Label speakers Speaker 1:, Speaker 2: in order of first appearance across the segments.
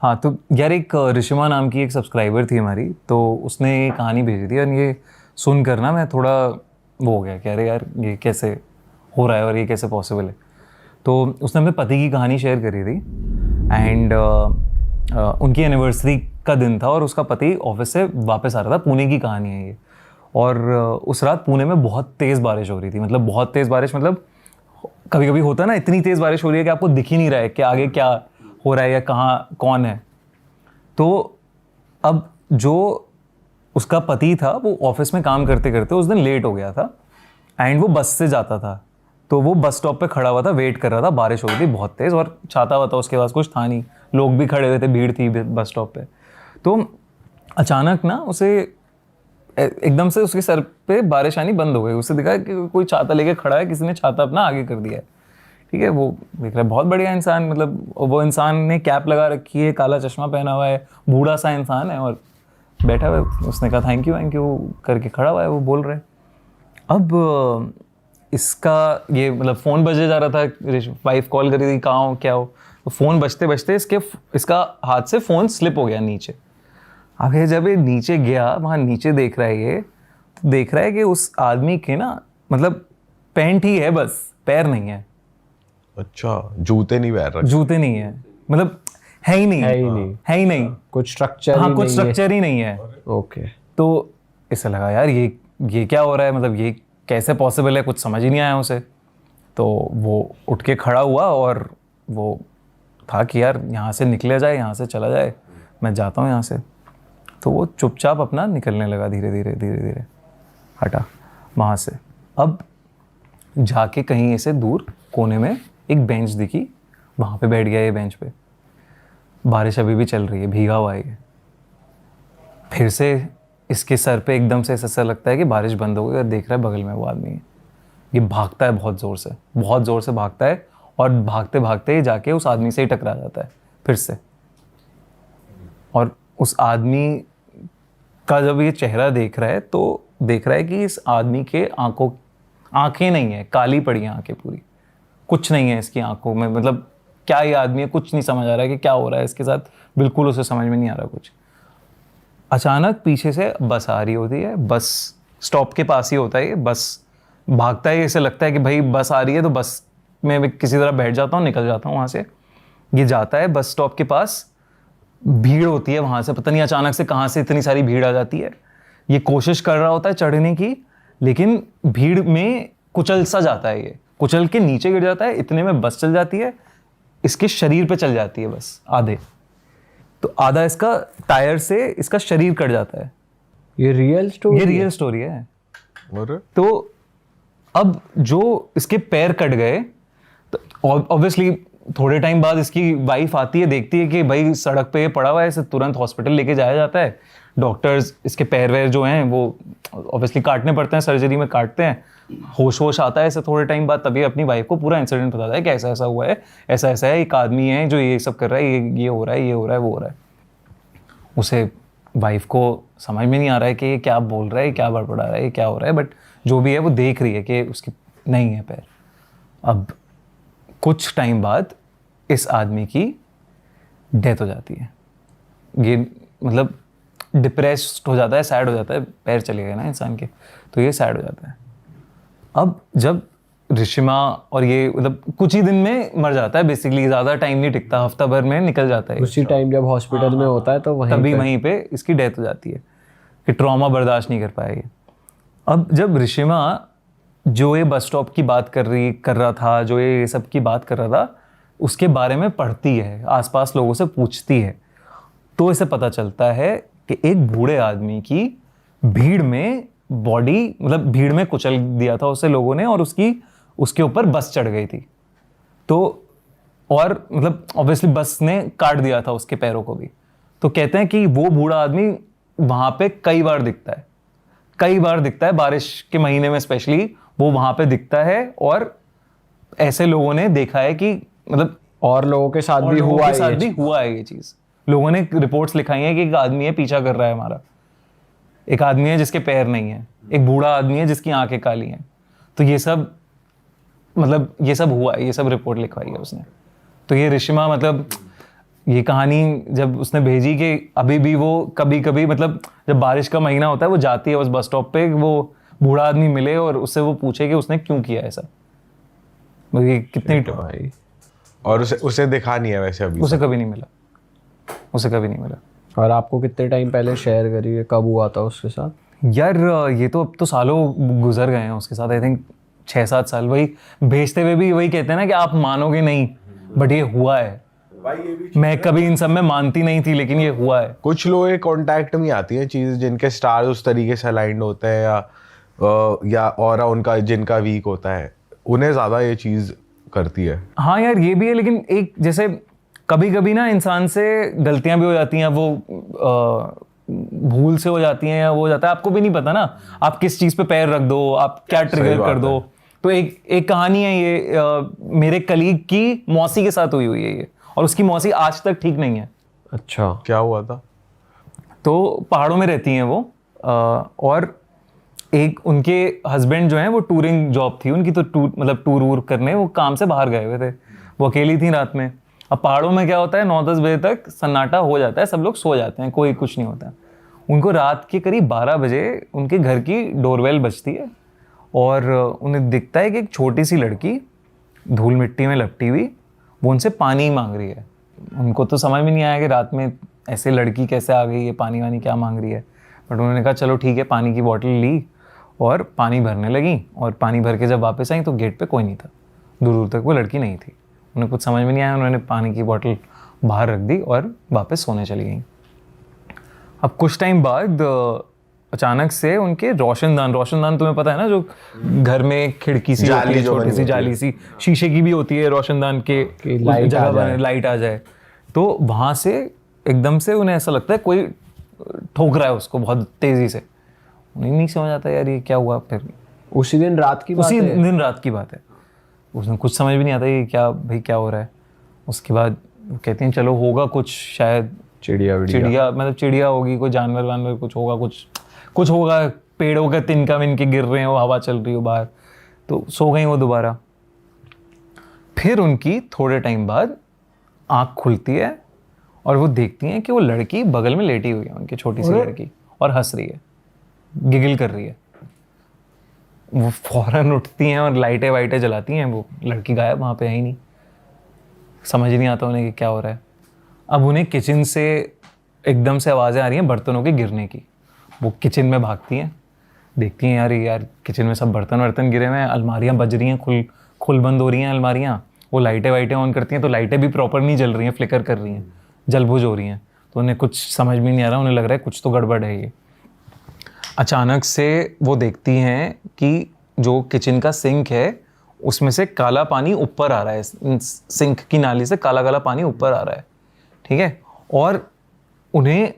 Speaker 1: हाँ तो यार एक ऋषिमा नाम की एक सब्सक्राइबर थी हमारी, तो उसने ये कहानी भेजी थी और ये सुनकर ना मैं थोड़ा वो हो गया कि अरे यार ये कैसे हो रहा है और ये कैसे पॉसिबल है। तो उसने अपने पति की कहानी शेयर करी थी एंड उनकी एनिवर्सरी का दिन था और उसका पति ऑफिस से वापस आ रहा था। पुणे की कहानी है ये। और उस रात पुणे में बहुत तेज़ बारिश हो रही थी, मतलब बहुत तेज़ बारिश, मतलब कभी कभी होता है ना इतनी तेज़ बारिश हो रही है कि आपको दिख ही नहीं रहा है कि आगे क्या हो रहा है या कहाँ कौन है। तो अब जो उसका पति था वो ऑफिस में काम करते करते उस दिन लेट हो गया था एंड वो बस से जाता था। तो वो बस स्टॉप पे खड़ा हुआ था, वेट कर रहा था। बारिश हो रही थी बहुत तेज़ और छाता वाता उसके पास कुछ था नहीं, लोग भी खड़े हुए थे, भीड़ थी बस स्टॉप पे। तो अचानक ना उसे एकदम से उसके सर पे बारिश आनी बंद हो गई। उसे दिखा कि कोई छाता लेके खड़ा है, किसी ने छाता अपना आगे कर दिया है। ठीक है, वो देख रहा है बहुत बढ़िया इंसान, मतलब वो इंसान ने कैप लगा रखी है, काला चश्मा पहना हुआ है, बूढ़ा सा इंसान है और बैठा हुआ है। उसने कहा थैंक यू करके खड़ा हुआ है, वो बोल रहे। अब इसका ये मतलब फ़ोन बजे जा रहा था, वाइफ कॉल करी थी कहाँ हो क्या हो। तो फ़ोन बजते बजते इसका हाथ से फ़ोन स्लिप हो गया नीचे। अब ये जब ये नीचे गया, वहाँ नीचे देख रहा है ये, तो देख रहा है कि उस आदमी के ना मतलब पैंट ही है बस, पैर नहीं है।
Speaker 2: अच्छा, जूते नहीं पहन रखे?
Speaker 1: जूते नहीं है, मतलब है ही नहीं, है ही नहीं,
Speaker 3: कुछ स्ट्रक्चर
Speaker 1: हाँ
Speaker 3: ही
Speaker 1: कुछ
Speaker 3: नहीं
Speaker 1: स्ट्रक्चर ही नहीं है।
Speaker 3: ओके।
Speaker 1: तो इसे लगा यार ये क्या हो रहा है, मतलब ये कैसे पॉसिबल है, कुछ समझ ही नहीं आया उसे। तो वो उठ के खड़ा हुआ और वो था कि यार यहाँ से निकला जाए, यहाँ से चला जाए, मैं जाता हूँ यहाँ से। तो वो चुपचाप अपना निकलने लगा, धीरे धीरे हटा वहाँ से। अब जाके कहीं ऐसे दूर कोने में एक बेंच दिखी, वहाँ पे बैठ गया ये बेंच पे। बारिश अभी भी चल रही है, भीगा हुआ है ये। फिर से इसके सर पे एकदम से ऐसा लगता है कि बारिश बंद हो गई और देख रहा है बगल में वो आदमी है। ये भागता है बहुत ज़ोर से भागता है और भागते भागते जाके उस आदमी से ही टकरा जाता है फिर से। और उस आदमी का जब ये चेहरा देख रहा है तो देख रहा है कि इस आदमी के आंखें नहीं है, काली पड़ी हैं आंखें पूरी, कुछ नहीं है इसकी आंखों में। मतलब क्या ये आदमी है, कुछ नहीं समझ आ रहा है कि क्या हो रहा है इसके साथ, बिल्कुल उसे समझ में नहीं आ रहा कुछ। अचानक पीछे से बस आ रही होती है, बस स्टॉप के पास ही होता है ये, बस भागता है। इसे लगता है कि भाई बस आ रही है तो बस में किसी तरह बैठ जाता हूँ, निकल जाता हूँ वहाँ से। ये जाता है बस स्टॉप के पास, भीड़ होती है वहाँ से, पता नहीं अचानक से कहाँ से इतनी सारी भीड़ आ जाती है। ये कोशिश कर रहा होता है चढ़ने की, लेकिन भीड़ में कुचल सा जाता है, ये कुचल के नीचे गिर जाता है। इतने में बस चल जाती है, इसके शरीर पे चल जाती है बस आधे, तो आधा इसका टायर से इसका शरीर कट जाता है।
Speaker 3: ये रियल
Speaker 1: स्टोरी है।
Speaker 2: और
Speaker 1: तो अब जो इसके पैर कट गए तो ऑब्वियसली थोड़े टाइम बाद इसकी वाइफ आती है, देखती है कि भाई सड़क पे ये पड़ा हुआ है, इसे तुरंत हॉस्पिटल लेके जाया जाता है। डॉक्टर्स इसके पैर वैर जो हैं वो ऑब्वियसली काटने पड़ते हैं, सर्जरी में काटते हैं। होश आता है इसे थोड़े टाइम बाद, तभी अपनी वाइफ को पूरा इंसिडेंट बताता है कि ऐसा ऐसा हुआ है, ऐसा ऐसा है, एक आदमी है जो ये सब कर रहा है, ये हो रहा है, ये हो रहा है, वो हो रहा है। उसे वाइफ को समझ में नहीं आ रहा है कि ये क्या बोल रहा है, क्या बड़बड़ा रहा है, ये क्या हो रहा है, बट जो भी है वो देख रही है कि उसकी नहीं है पैर। अब कुछ टाइम बाद इस आदमी की डेथ हो जाती है। ये मतलब डिप्रेस्ड हो जाता है, सैड हो जाता है, पैर चले गए ना इंसान के, तो ये सैड हो जाता है। अब जब ऋषिमा और ये मतलब कुछ ही दिन में मर जाता है बेसिकली, ज़्यादा टाइम नहीं टिकता, हफ्ता भर में निकल जाता है।
Speaker 3: उसी टाइम जब हॉस्पिटल में होता है तो
Speaker 1: वहीं पे इसकी डेथ हो जाती है कि ट्रॉमा बर्दाश्त नहीं कर पाएगी। अब जब ऋषिमा जो ये बस स्टॉप की बात कर रहा था, जो ये सब की बात कर रहा था, उसके बारे में पढ़ती है, आसपास लोगों से पूछती है, तो इसे पता चलता है कि एक बूढ़े आदमी की भीड़ में बॉडी, मतलब भीड़ में कुचल दिया था उसे लोगों ने और उसके ऊपर बस चढ़ गई थी। तो और मतलब ऑब्वियसली बस ने काट दिया था उसके पैरों को भी। तो कहते हैं कि वो बूढ़ा आदमी वहाँ पे कई बार दिखता है, बारिश के महीने में स्पेशली वो वहाँ पे दिखता है। और ऐसे लोगों ने देखा है कि मतलब
Speaker 3: और लोगों के साथ भी
Speaker 1: हुआ है ये चीज़। लोगों ने रिपोर्ट्स लिखाई हैं कि एक आदमी है पीछा कर रहा है हमारा, एक आदमी है जिसके पैर नहीं है, एक बूढ़ा आदमी है जिसकी आंखें काली हैं। तो ये सब मतलब ये सब हुआ है, ये सब रिपोर्ट लिखवाई है उसने। तो ये ऋषिमा मतलब ये कहानी जब उसने भेजी कि अभी भी वो कभी कभी मतलब जब बारिश का महीना होता है वो जाती है उस बस स्टॉप पे, वो बूढ़ा आदमी मिले और उससे वो पूछे कि उसने क्यों किया ऐसा। ये कितनी
Speaker 3: भाई,
Speaker 2: और उसे दिखा नहीं है वैसे अभी।
Speaker 1: उसे कभी नहीं मिला, उसे कभी नहीं मिला।
Speaker 3: और आपको कितने टाइम पहले शेयर करी है, कब हुआ था उसके साथ?
Speaker 1: यार ये तो अब तो सालों गुजर गए हैं उसके साथ, आई थिंक 6-7 साल। वही भेजते हुए भी वही कहते हैं ना कि आप मानोगे नहीं बट ये हुआ है। मैं कभी इन सब में मानती नहीं थी लेकिन ये हुआ है।
Speaker 2: कुछ लोग कांटेक्ट में आती हैं चीज़ जिनके स्टार उस तरीके से अलाइंड होते हैं या ऑरा उनका जिनका वीक होता है, उन्हें ज़्यादा ये चीज़ करती है।
Speaker 1: हाँ यार ये भी है, लेकिन एक जैसे कभी कभी ना इंसान से गलतियां भी हो जाती हैं, वो भूल से हो जाती हैं या वो हो जाता है, आपको भी नहीं पता ना आप किस चीज़ पे पैर रख दो, आप क्या ट्रिगर कर दो। तो एक कहानी है ये, मेरे कलीग की मौसी के साथ हुई है ये, और उसकी मौसी आज तक ठीक नहीं है।
Speaker 3: अच्छा,
Speaker 2: क्या हुआ था?
Speaker 1: तो पहाड़ों में रहती हैं वो, और एक उनके हस्बैंड जो हैं वो टूरिंग जॉब थी उनकी, तो टूर वूर करने वो काम से बाहर गए हुए थे। वो अकेली थी रात में। अब पहाड़ों में क्या होता है 9-10 बजे तक सन्नाटा हो जाता है, सब लोग सो जाते हैं, कोई कुछ नहीं होता। उनको रात के करीब 12 बजे उनके घर की डोरबेल बजती है और उन्हें दिखता है कि एक छोटी सी लड़की धूल मिट्टी में लपटी हुई वो उनसे पानी मांग रही है। उनको तो समझ में नहीं आया कि रात में ऐसे लड़की कैसे आ गई है, पानी वानी क्या मांग रही है। बट उन्होंने कहा चलो ठीक है, पानी की बॉटल ली और पानी भरने लगी। और पानी भर के जब वापस आई तो गेट पे कोई नहीं था, दूर दूर तक वो लड़की नहीं थी। उन्हें कुछ समझ में नहीं आया, उन्होंने पानी की बॉटल बाहर रख दी और वापस सोने चली गई। अब कुछ टाइम बाद अचानक से उनके रोशनदान तुम्हें पता है ना, जो घर में खिड़की सी होती है, छोटी सी जाली सी शीशे की भी होती है रोशनदान के, लाइट आ जाए। तो वहां से एकदम से उन्हें ऐसा लगता है कोई ठोक रहा है उसको बहुत तेजी से। उन्हें नहीं समझ आता यार ये क्या हुआ। फिर
Speaker 3: उसी दिन रात की बात है?
Speaker 1: उसी दिन रात की बात है। उसमें कुछ समझ भी नहीं आता ये क्या भाई क्या हो रहा है। उसके बाद वो कहते हैं चलो होगा कुछ, शायद चिड़िया मतलब चिड़िया होगी, कोई जानवर वानवर कुछ होगा, कुछ होगा, पेड़ों का तिनका विनके गिर रहे हो, हवा चल रही हो बाहर। तो सो गई वो दोबारा। फिर उनकी थोड़े टाइम बाद आँख खुलती है और वो देखती हैं कि वो लड़की बगल में लेटी हुई है उनकी, छोटी सी लड़की, और हंस रही है, गिगिल कर रही है। वो फौरन उठती हैं और लाइटें वाइटें जलाती हैं। वो लड़की गायब, वहाँ पे है ही नहीं। समझ ही नहीं आता उन्हें कि क्या हो रहा है। अब उन्हें किचन से एकदम से आवाज़ें आ रही हैं बर्तनों के गिरने की। वो किचन में भागती हैं, देखती हैं यार किचन में सब बर्तन गिरे हुए हैं, अलमारियाँ बज रही हैं, खुल बंद हो रही हैं अलमारियाँ। वो लाइटें वाइटें ऑन करती हैं तो लाइटें भी प्रॉपर नहीं जल रही हैं, फ्लिकर कर रही हैं, जलबुझ हो रही हैं। तो उन्हें कुछ समझ में नहीं आ रहा, उन्हें लग रहा है कुछ तो गड़बड़ है ये। अचानक से वो देखती हैं कि जो किचन का सिंक है उसमें से काला पानी ऊपर आ रहा है, सिंक की नाली से काला काला पानी ऊपर आ रहा है, ठीक है। और उन्हें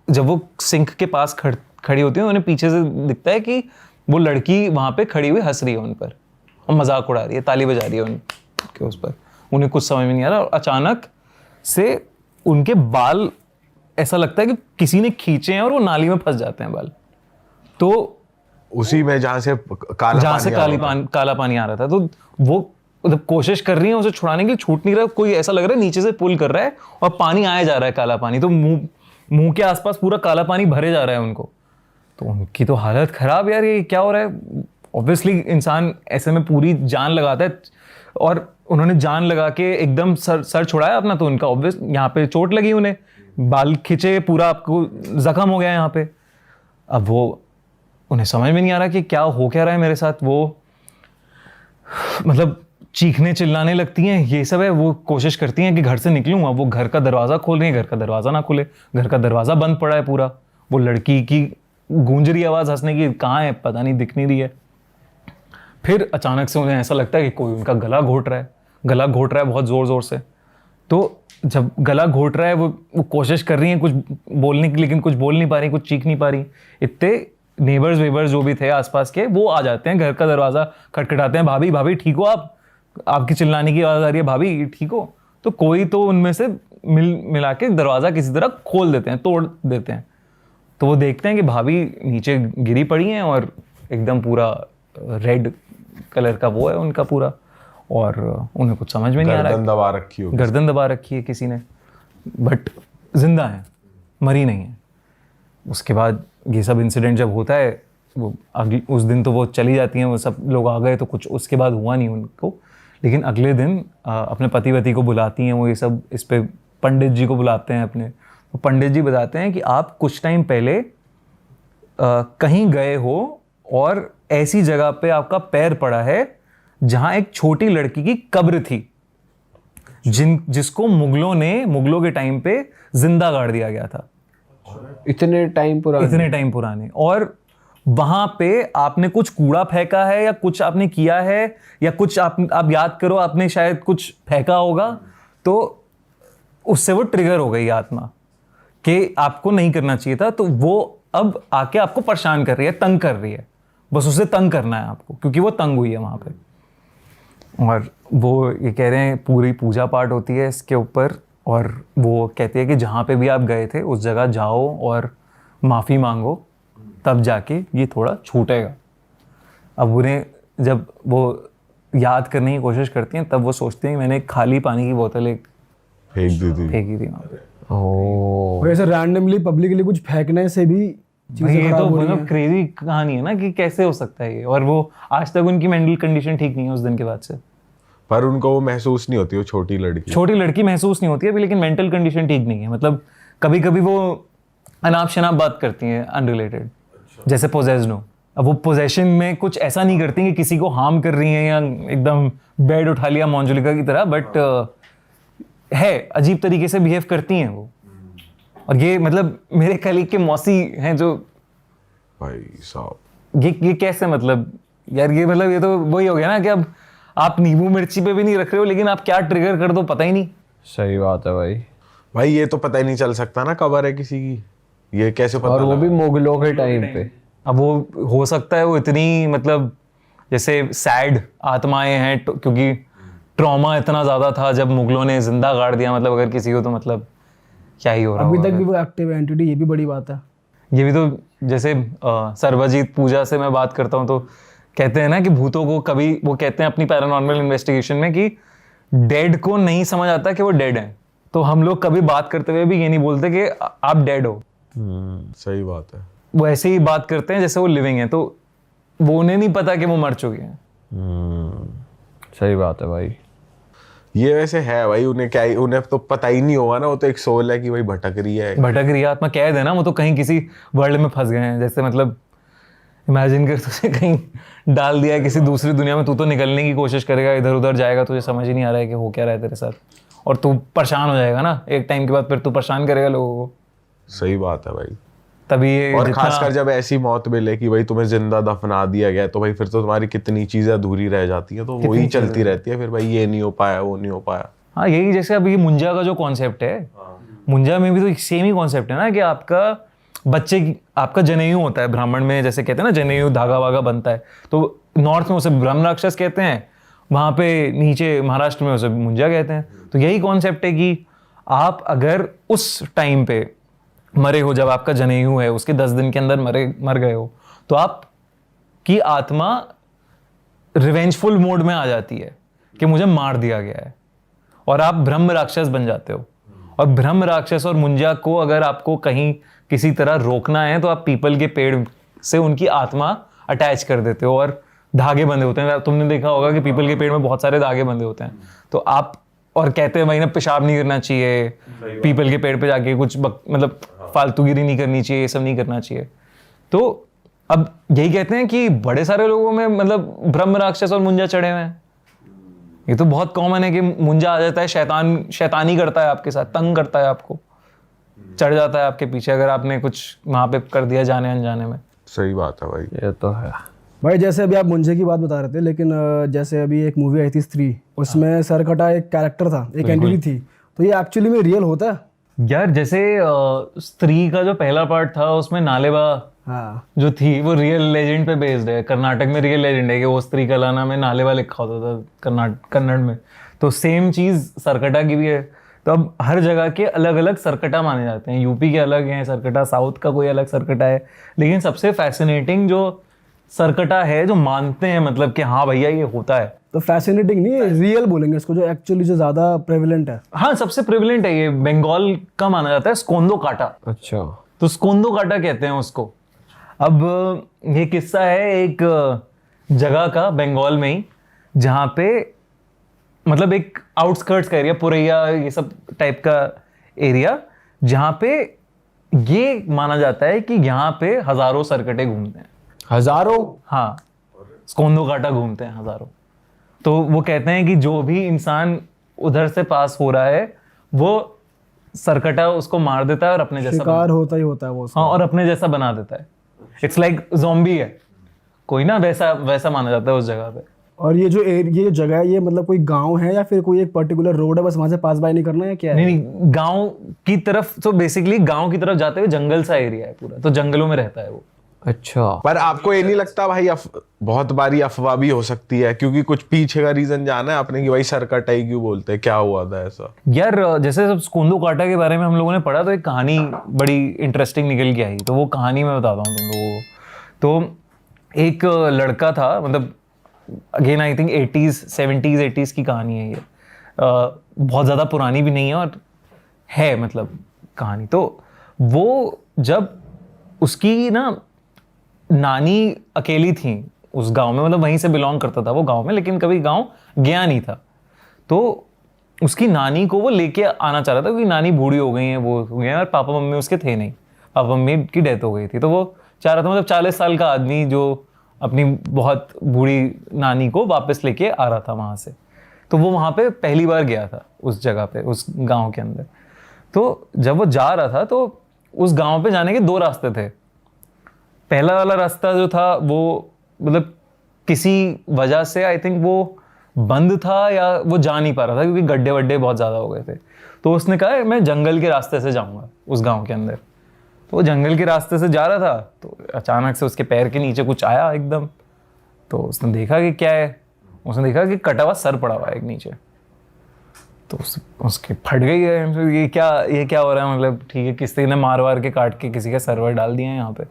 Speaker 1: जब वो सिंक के पास खड़ी होती है उन्हें पीछे से दिखता है कि वो लड़की वहाँ पे खड़ी हुई हंस रही है उन पर और मजाक उड़ा रही है, ताली बजा रही है उनके उस पर। उन्हें कुछ समझ में नहीं आ रहा और अचानक से उनके बाल ऐसा लगता है कि किसी ने खींचे हैं और वो नाली में फंस जाते हैं बाल। तो
Speaker 2: उसी में जहाँ से
Speaker 1: काला पानी आ रहा था, तो वो मतलब कोशिश कर रही है उसे छुड़ाने की, छूट नहीं रहा। कोई ऐसा लग रहा है नीचे से पुल कर रहा है और पानी आया जा रहा है, काला पानी। तो मुंह के आसपास पूरा काला पानी भरे जा रहा है उनको। तो उनकी तो हालत खराब, यार ये क्या हो रहा है। ऑब्वियसली इंसान ऐसे में पूरी जान लगाता है और उन्होंने जान लगा के एकदम सर छुड़ाया अपना। तो उनका ऑब्वियस यहाँ पे चोट लगी, उन्हें बाल खिंचे, पूरा आपको जख्म हो गया यहाँ पे। अब वो उन्हें समझ में नहीं आ रहा कि क्या हो क्या रहा है मेरे साथ। वो मतलब चीखने चिल्लाने लगती हैं, ये सब है। वो कोशिश करती हैं कि घर से निकलूँ। अब वो घर का दरवाज़ा खोल रही हैं, घर का दरवाज़ा ना खुले, घर का दरवाज़ा बंद पड़ा है पूरा। वो लड़की की गूंज रही आवाज़ हंसने की, कहाँ है पता नहीं, दिख नहीं रही है। फिर अचानक से उन्हें ऐसा लगता है कि कोई उनका गला घोट रहा है बहुत ज़ोर से। तो जब गला घोट रहा है वो कोशिश कर रही हैं कुछ बोलने की, लेकिन कुछ बोल नहीं पा रही, कुछ चीख नहीं पा रही। इतने नेबर्स वेबर्स जो भी थे आसपास के वो आ जाते हैं, घर का दरवाज़ा खटखटाते हैं, भाभी ठीक हो आप, आपकी चिल्लाने की आवाज़ आ रही है, भाभी ठीक हो। तो कोई तो उनमें से मिला के दरवाज़ा किसी तरह खोल देते हैं, तोड़ देते हैं। तो वो देखते हैं कि भाभी नीचे गिरी पड़ी हैं और एकदम पूरा रेड कलर का वो है उनका पूरा, और उन्हें कुछ समझ में नहीं आ रहा है।
Speaker 2: गर्दन दबा रखी है
Speaker 1: किसी ने। बट जिंदा हैं, मरी नहीं है। उसके बाद ये सब इंसिडेंट जब होता है, वो अगले उस दिन तो वो चली जाती हैं, वो सब लोग आ गए तो कुछ उसके बाद हुआ नहीं उनको। लेकिन अगले दिन अपने पति वती को बुलाती हैं वो, ये सब इस पे पंडित जी को बुलाते हैं अपने। तो पंडित जी बताते हैं कि आप कुछ टाइम पहले कहीं गए हो और ऐसी जगह पे आपका पैर पड़ा है जहां एक छोटी लड़की की कब्र थी, जिसको मुगलों के टाइम पे जिंदा गाड़ दिया गया था।
Speaker 3: इतने टाइम
Speaker 1: पुराने। और वहां पे आपने कुछ कूड़ा फेंका है या कुछ आपने किया है या कुछ आप याद करो, आपने शायद कुछ फेंका होगा, तो उससे वो ट्रिगर हो गई आत्मा कि आपको नहीं करना चाहिए था। तो वो अब आके आपको परेशान कर रही है, तंग कर रही है, बस उसे तंग करना है आपको, क्योंकि वो तंग हुई है वहां पे। और वो ये कह रहे हैं पूरी पूजा पाठ होती है इसके ऊपर, और वो कहती है कि जहाँ पे भी आप गए थे उस जगह जाओ और माफ़ी मांगो, तब जाके ये थोड़ा छूटेगा। अब उन्हें जब वो याद करने की कोशिश करती हैं तब वो सोचती हैं कि मैंने एक खाली पानी की बोतल एक फेंकी थी वहाँ पे।
Speaker 3: ओह,
Speaker 4: वैसे रैंडमली पब्लिकली कुछ फेंकने से भी
Speaker 1: भाई ये तो मतलब क्रेजी कहानी है ना कि कैसे हो सकता है ये। और वो आज तक उनकी मेंटल कंडीशन ठीक नहीं है उस दिन के बाद से।
Speaker 2: पर उनको वो महसूस नहीं होती, वो छोटी लड़की
Speaker 1: महसूस नहीं होती है अभी, लेकिन मेंटल कंडीशन ठीक नहीं है। मतलब कभी कभी वो अनाप शनाप बात करती हैं अनरिलेटेड, जैसे पोजेस्ड हो। अब वो पोजेशन में कुछ ऐसा नहीं करती कि किसी को हार्म कर रही हैं या एकदम बेड उठा लिया मोंजुलिका की तरह, बट है अजीब तरीके से बिहेव करती हैं वो। और ये मतलब मेरे कलीग के मौसी हैं जो,
Speaker 2: भाई साहब
Speaker 1: ये कैसे, मतलब यार ये मतलब ये तो वही हो गया ना कि अब आप नींबू मिर्ची पे भी नहीं रख रहे हो, लेकिन आप क्या ट्रिगर कर दो पता ही नहीं।
Speaker 3: सही बात है भाई।
Speaker 2: ये तो पता ही नहीं चल सकता ना कबर है किसी की, ये कैसे पता?
Speaker 3: और वो भी मुगलों के टाइम पे।
Speaker 1: अब वो हो सकता है वो इतनी मतलब जैसे सैड आत्माएं हैं क्योंकि ट्रॉमा इतना ज्यादा था जब मुगलों ने जिंदा गाड़ दिया। मतलब अगर किसी को तो मतलब क्या ही हो रहा
Speaker 4: अभी तक भी वो एक्टिव एंटिटी, ये भी बड़ी बात है।
Speaker 1: ये भी तो जैसे सर्वजीत पूजा से मैं बात करता हूँ तो कहते हैं ना कि भूतों को कभी, वो कहते हैं अपनी पैरानॉर्मल इन्वेस्टिगेशन में कि डेड को नहीं समझ आता कि वो डेड हैं। तो हम लोग कभी बात करते हुए भी ये नहीं बोलते कि आप डेड हो।
Speaker 2: सही बात है।
Speaker 1: वो ऐसे ही बात करते हैं जैसे वो लिविंग है, तो वो उन्हें नहीं पता कि वो मर चुके हैं।
Speaker 3: सही बात है भाई।
Speaker 2: ये वैसे है भाई, उन्हें तो पता ही नहीं होगा ना, वो तो एक सोल है कि भाई भटक रही है
Speaker 1: आत्मा, कैद है ना वो, तो कहीं किसी वर्ल्ड में फंस गए हैं। जैसे मतलब इमेजिन कर तुझे कहीं डाल दिया है किसी दूसरी दुनिया में, तू तो निकलने की कोशिश करेगा, इधर उधर जाएगा, तुझे समझ ही नहीं आ रहा है कि हो क्या रहा है तेरे साथ, और तू परेशान हो जाएगा ना एक टाइम के बाद, फिर तू परेशान करेगा लोगों को।
Speaker 2: सही बात है भाई।
Speaker 1: तभी ये
Speaker 2: और खासकर जब ऐसी मौत मिले कि भाई तुम्हें जिंदा दफना दिया गया, तो भाई फिर तो तुम्हारी कितनी चीजें अधूरी रह जाती हैं, तो वही चलती रहती है फिर भाई, ये नहीं हो पाया वो नहीं हो पाया।
Speaker 1: हाँ यही, जैसे अभी मुंजा का जो कॉन्सेप्ट है, मुंजा में भी तो सेम ही कॉन्सेप्ट है ना कि आपका बच्चे की, आपका जनेऊ होता है ब्राह्मण में, जैसे कहते हैं ना जनेऊ धागा वागा बनता है, तो नॉर्थ में उसे ब्रह्म राक्षस कहते हैं, वहाँ पे नीचे महाराष्ट्र में उसे मुंजा कहते हैं। तो यही कॉन्सेप्ट है कि आप अगर उस टाइम पे मरे हो, जब आपका जनेऊ है उसके 10 दिन के अंदर मर गए हो, तो आपकी आत्मा रिवेंजफुल मोड में आ जाती है कि मुझे मार दिया गया है, और आप ब्रह्म राक्षस बन जाते हो। और ब्रह्म राक्षस और मुंजा को अगर आपको कहीं किसी तरह रोकना है तो आप पीपल के पेड़ से उनकी आत्मा अटैच कर देते हो, और धागे बंधे होते हैं। तुमने देखा होगा कि पीपल के पेड़ में बहुत सारे धागे बंधे होते हैं, तो आप, और कहते हैं भाई ना पेशाब नहीं करना चाहिए, पीपल के पेड़ पे जाके कुछ मतलब फालतूगिरी नहीं करनी चाहिए, ये सब नहीं करना चाहिए। तो अब यही कहते हैं कि बड़े सारे लोगों में मतलब ब्रह्म राक्षस और मुंजा चढ़े हुए हैं। ये तो बहुत कॉमन है कि मुंजा आ जाता है, शैतानी करता है आपके साथ, तंग करता है आपको, चढ़ जाता है आपके पीछे अगर आपने कुछ वहां पे कर दिया जाने अनजाने में।
Speaker 2: सही बात है भाई।
Speaker 3: ये तो है
Speaker 4: भाई। जैसे अभी आप मुंजे की बात बता रहे थे, लेकिन जैसे अभी एक मूवी आई थी स्त्री, उसमें सरकटा एक कैरेक्टर था, एक एंटिटी थी, तो ये एक्चुअली में रियल होता है
Speaker 1: यार? जैसे स्त्री का जो पहला पार्ट था उसमें नालेबा जो थी वो रियल लेजेंड पे बेस्ड है। कर्नाटक में रियल लेजेंड है कि वो स्त्री कलाना में नालेबा लिखा होता था कन्नड़ में। तो सेम चीज सरकटा की भी है। तो अब हर जगह के अलग अलग सरकटा माने जाते हैं, यूपी के अलग हैं सरकटा, साउथ का कोई अलग सरकटा है। लेकिन सबसे फैसिनेटिंग जो सरकटा है जो मानते हैं मतलब कि हाँ भैया ये होता है,
Speaker 4: तो फैसिनेटिंग नहीं है, रियल बोलेंगे इसको, जो एक्चुअली जो ज़्यादा प्रेवलेंट है।
Speaker 1: हाँ, सबसे प्रिविलेंट है ये, बंगाल का माना जाता है स्कोंदो काटा।
Speaker 3: अच्छा।
Speaker 1: तो स्कोंदो काटा कहते हैं उसको। अब ये किस्सा है एक जगह का बंगाल में ही, जहाँ पे मतलब एक आउटस्कर्ट्स का एरिया, पुरैया ये सब टाइप का एरिया, जहाँ पे ये माना जाता है कि यहाँ पे हजारों सरकटे घूमते हैं।
Speaker 3: हजारों?
Speaker 1: हाँ, स्कोंदो काटा घूमते हैं हजारों। तो वो कहते हैं कि जो भी इंसान उधर से पास हो रहा है वो सरकटा उसको मार देता है और अपने जैसा
Speaker 4: शिकार होता ही होता है वो उसका।
Speaker 1: हाँ, और अपने जैसा बना देता है। इट्स लाइक ज़ॉम्बी है कोई ना, वैसा वैसा माना जाता है उस जगह पे।
Speaker 4: और ये जो जगह है, ये मतलब कोई गांव है या फिर कोई एक पर्टिकुलर रोड है, बस वहां से पास बाय नहीं करना है, क्या है?
Speaker 1: नहीं, गांव की तरफ, तो बेसिकली गांव की तरफ जाते हुए जंगल सा एरिया है पूरा, तो जंगलों में रहता है वो।
Speaker 3: अच्छा।
Speaker 2: पर आपको ये नहीं लगता भाई बहुत बारी अफवाह भी हो सकती है, क्योंकि कुछ पीछे का रीजन जाना है आपने कि भाई सर कटाई क्यों बोलते हैं, क्या हुआ था ऐसा?
Speaker 1: यार जैसे सब स्कोंदो काटा के बारे में हम लोगों ने पढ़ा, तो एक कहानी बड़ी इंटरेस्टिंग निकल के आई। तो वो कहानी मैं बताता हूँ तुम लोगों को। तो एक लड़का था, मतलब अगेन आई थिंक 70s की कहानी है ये, बहुत ज़्यादा पुरानी भी नहीं है और है मतलब कहानी। तो वो जब उसकी ना नानी अकेली थी उस गांव में, मतलब वहीं से बिलोंग करता था वो गांव में, लेकिन कभी गांव गया नहीं था। तो उसकी नानी को वो लेके आना चाह रहा था, क्योंकि नानी बूढ़ी हो गई है, वो हो गए हैं, और पापा मम्मी उसके थे नहीं, पापा मम्मी की डेथ हो गई थी। तो वो चाह रहा था, मतलब 40 साल का आदमी जो अपनी बहुत बूढ़ी नानी को वापस लेके आ रहा था वहाँ से। तो वो वहाँ पे पहली बार गया था उस जगह पे, उस गाँव के अंदर। तो जब वो जा रहा था तो उस गाँव पे जाने के 2 रास्ते थे। पहला वाला रास्ता जो था वो मतलब किसी वजह से आई थिंक वो बंद था या वो जा नहीं पा रहा था, क्योंकि गड्ढे वड्ढे बहुत ज़्यादा हो गए थे। तो उसने कहा मैं जंगल के रास्ते से जाऊँगा उस गांव के अंदर। तो वो जंगल के रास्ते से जा रहा था, तो अचानक से उसके पैर के नीचे कुछ आया एकदम। तो उसने देखा कि क्या है, उसने देखा कि कटा हुआ सर पड़ा हुआ है एक नीचे। तो उसके फट गई है, ये क्या हो रहा है, मतलब ठीक है किसी ने मार वार के काट के किसी का सर्वर डाल दिया है यहाँ पे।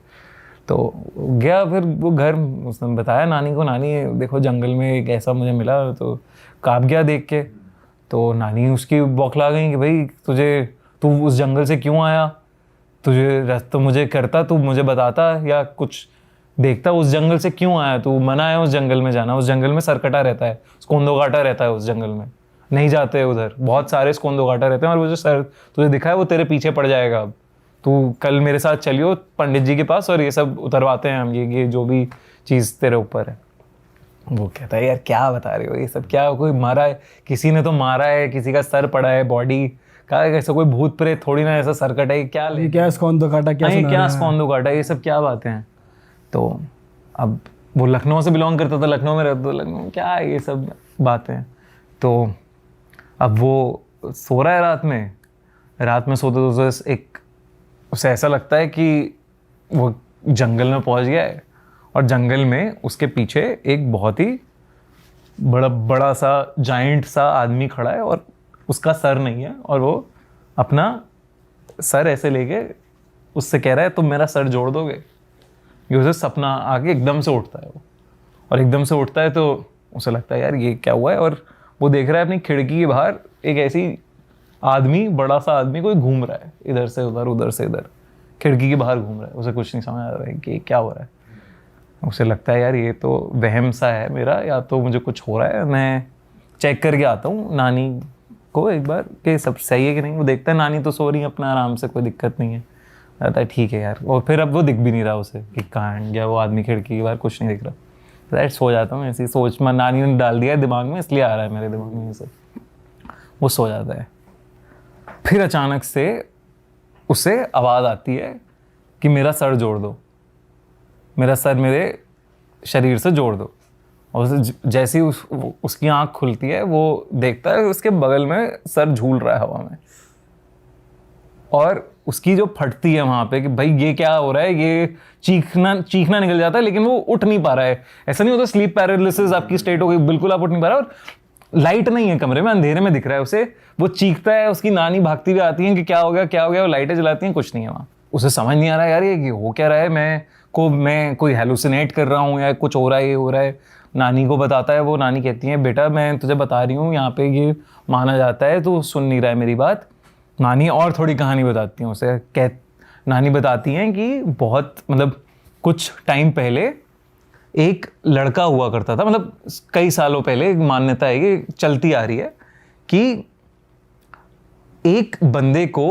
Speaker 1: तो गया फिर वो घर, उसने बताया नानी को, नानी देखो जंगल में एक ऐसा मुझे मिला। तो काँप गया देख के। तो नानी उसकी बौखला गई कि भाई तू उस जंगल से क्यों आया, तुझे तो मुझे करता, तू मुझे बताता या कुछ देखता, उस जंगल से क्यों आया, तू मना है उस जंगल में जाना, उस जंगल में सरकटा रहता है, स्कोंदो काटा रहता है उस जंगल में, नहीं जाते उधर, बहुत सारे स्कोंदो काटा रहते हैं, और वो जो सर तुझे दिखा है वो तेरे पीछे पड़ जाएगा। अब तू कल मेरे साथ चलियो पंडित जी के पास और ये सब उतरवाते हैं हम, ये जो भी चीज़ तेरे ऊपर है। वो कहता है यार क्या बता रहे हो, ये सब क्या, कोई मारा है, किसी ने तो मारा है, किसी का सर पड़ा है बॉडी का, ऐसा कोई भूत प्रेत थोड़ी ना ऐसा सरकट है, क्या ले
Speaker 4: क्या स्कोंदो काटा,
Speaker 1: क्या स्कोंदो काटा, ये सब क्या बातें हैं। तो अब वो लखनऊ से बिलोंग करता था, लखनऊ में रहता था, लखनऊ में क्या है ये सब बातें। तो अब वो सो रहा है रात में सोते सोते एक उसे ऐसा लगता है कि वो जंगल में पहुंच गया है, और जंगल में उसके पीछे एक बहुत ही बड़ा सा जाइंट सा आदमी खड़ा है, और उसका सर नहीं है, और वो अपना सर ऐसे लेके उससे कह रहा है तुम मेरा सर जोड़ दोगे। ये उसे सपना आके एकदम से उठता है वो, और एकदम से उठता है तो उसे लगता है यार ये क्या हुआ है, और वो देख रहा है अपनी खिड़की के बाहर एक ऐसी आदमी, बड़ा सा आदमी कोई घूम रहा है, इधर से उधर से इधर, खिड़की के बाहर घूम रहा है। उसे कुछ नहीं समझ आ रहा है कि क्या हो रहा है। उसे लगता है यार ये तो वहम सा है मेरा, या तो मुझे कुछ हो रहा है, मैं चेक करके आता हूँ नानी को एक बार कि सब सही है कि नहीं। वो देखता है नानी तो सो रही है अपना आराम से, कोई दिक्कत नहीं है। कहता है ठीक है यार, और फिर अब वो दिख भी नहीं रहा उसे कि कहाँ गया वो आदमी, खिड़की के बाहर कुछ नहीं दिख रहा। तो सो जाता हूँ, ऐसी सोच में नानी ने डाल दिया है दिमाग में, इसलिए आ रहा है मेरे दिमाग में से। वो सो जाता है। फिर अचानक से उसे आवाज़ आती है कि मेरा सर जोड़ दो, मेरा सर मेरे शरीर से जोड़ दो। और जैसे ही उसकी आंख खुलती है, वो देखता है उसके बगल में सर झूल रहा है हवा में, और उसकी जो फटती है वहाँ पे कि भाई ये क्या हो रहा है, ये चीखना निकल जाता है, लेकिन वो उठ नहीं पा रहा है। ऐसा नहीं होता स्लीप पैरालिसिस आपकी स्टेट हो गई, बिल्कुल आप उठ नहीं पा रहे, और लाइट नहीं है कमरे में, अंधेरे में दिख रहा है उसे। वो चीखता है, उसकी नानी भागती हुई आती है कि क्या हो गया, वो लाइटें जलाती हैं, कुछ नहीं है वहाँ। उसे समझ नहीं आ रहा है यार ये हो क्या रहा है, मैं कोई हेलुसिनेट कर रहा हूँ या कुछ हो रहा है, ये हो रहा है। नानी को बताता है, वो नानी कहती है बेटा मैं तुझे बता रही हूँ यहाँ पे ये माना जाता है, तू सुन नहीं रहा है मेरी बात। नानी और थोड़ी कहानी बताती हैं उसे, नानी बताती हैं कि बहुत मतलब कुछ टाइम पहले एक लड़का हुआ करता था, मतलब कई सालों पहले एक मान्यता है कि चलती आ रही है कि एक बंदे को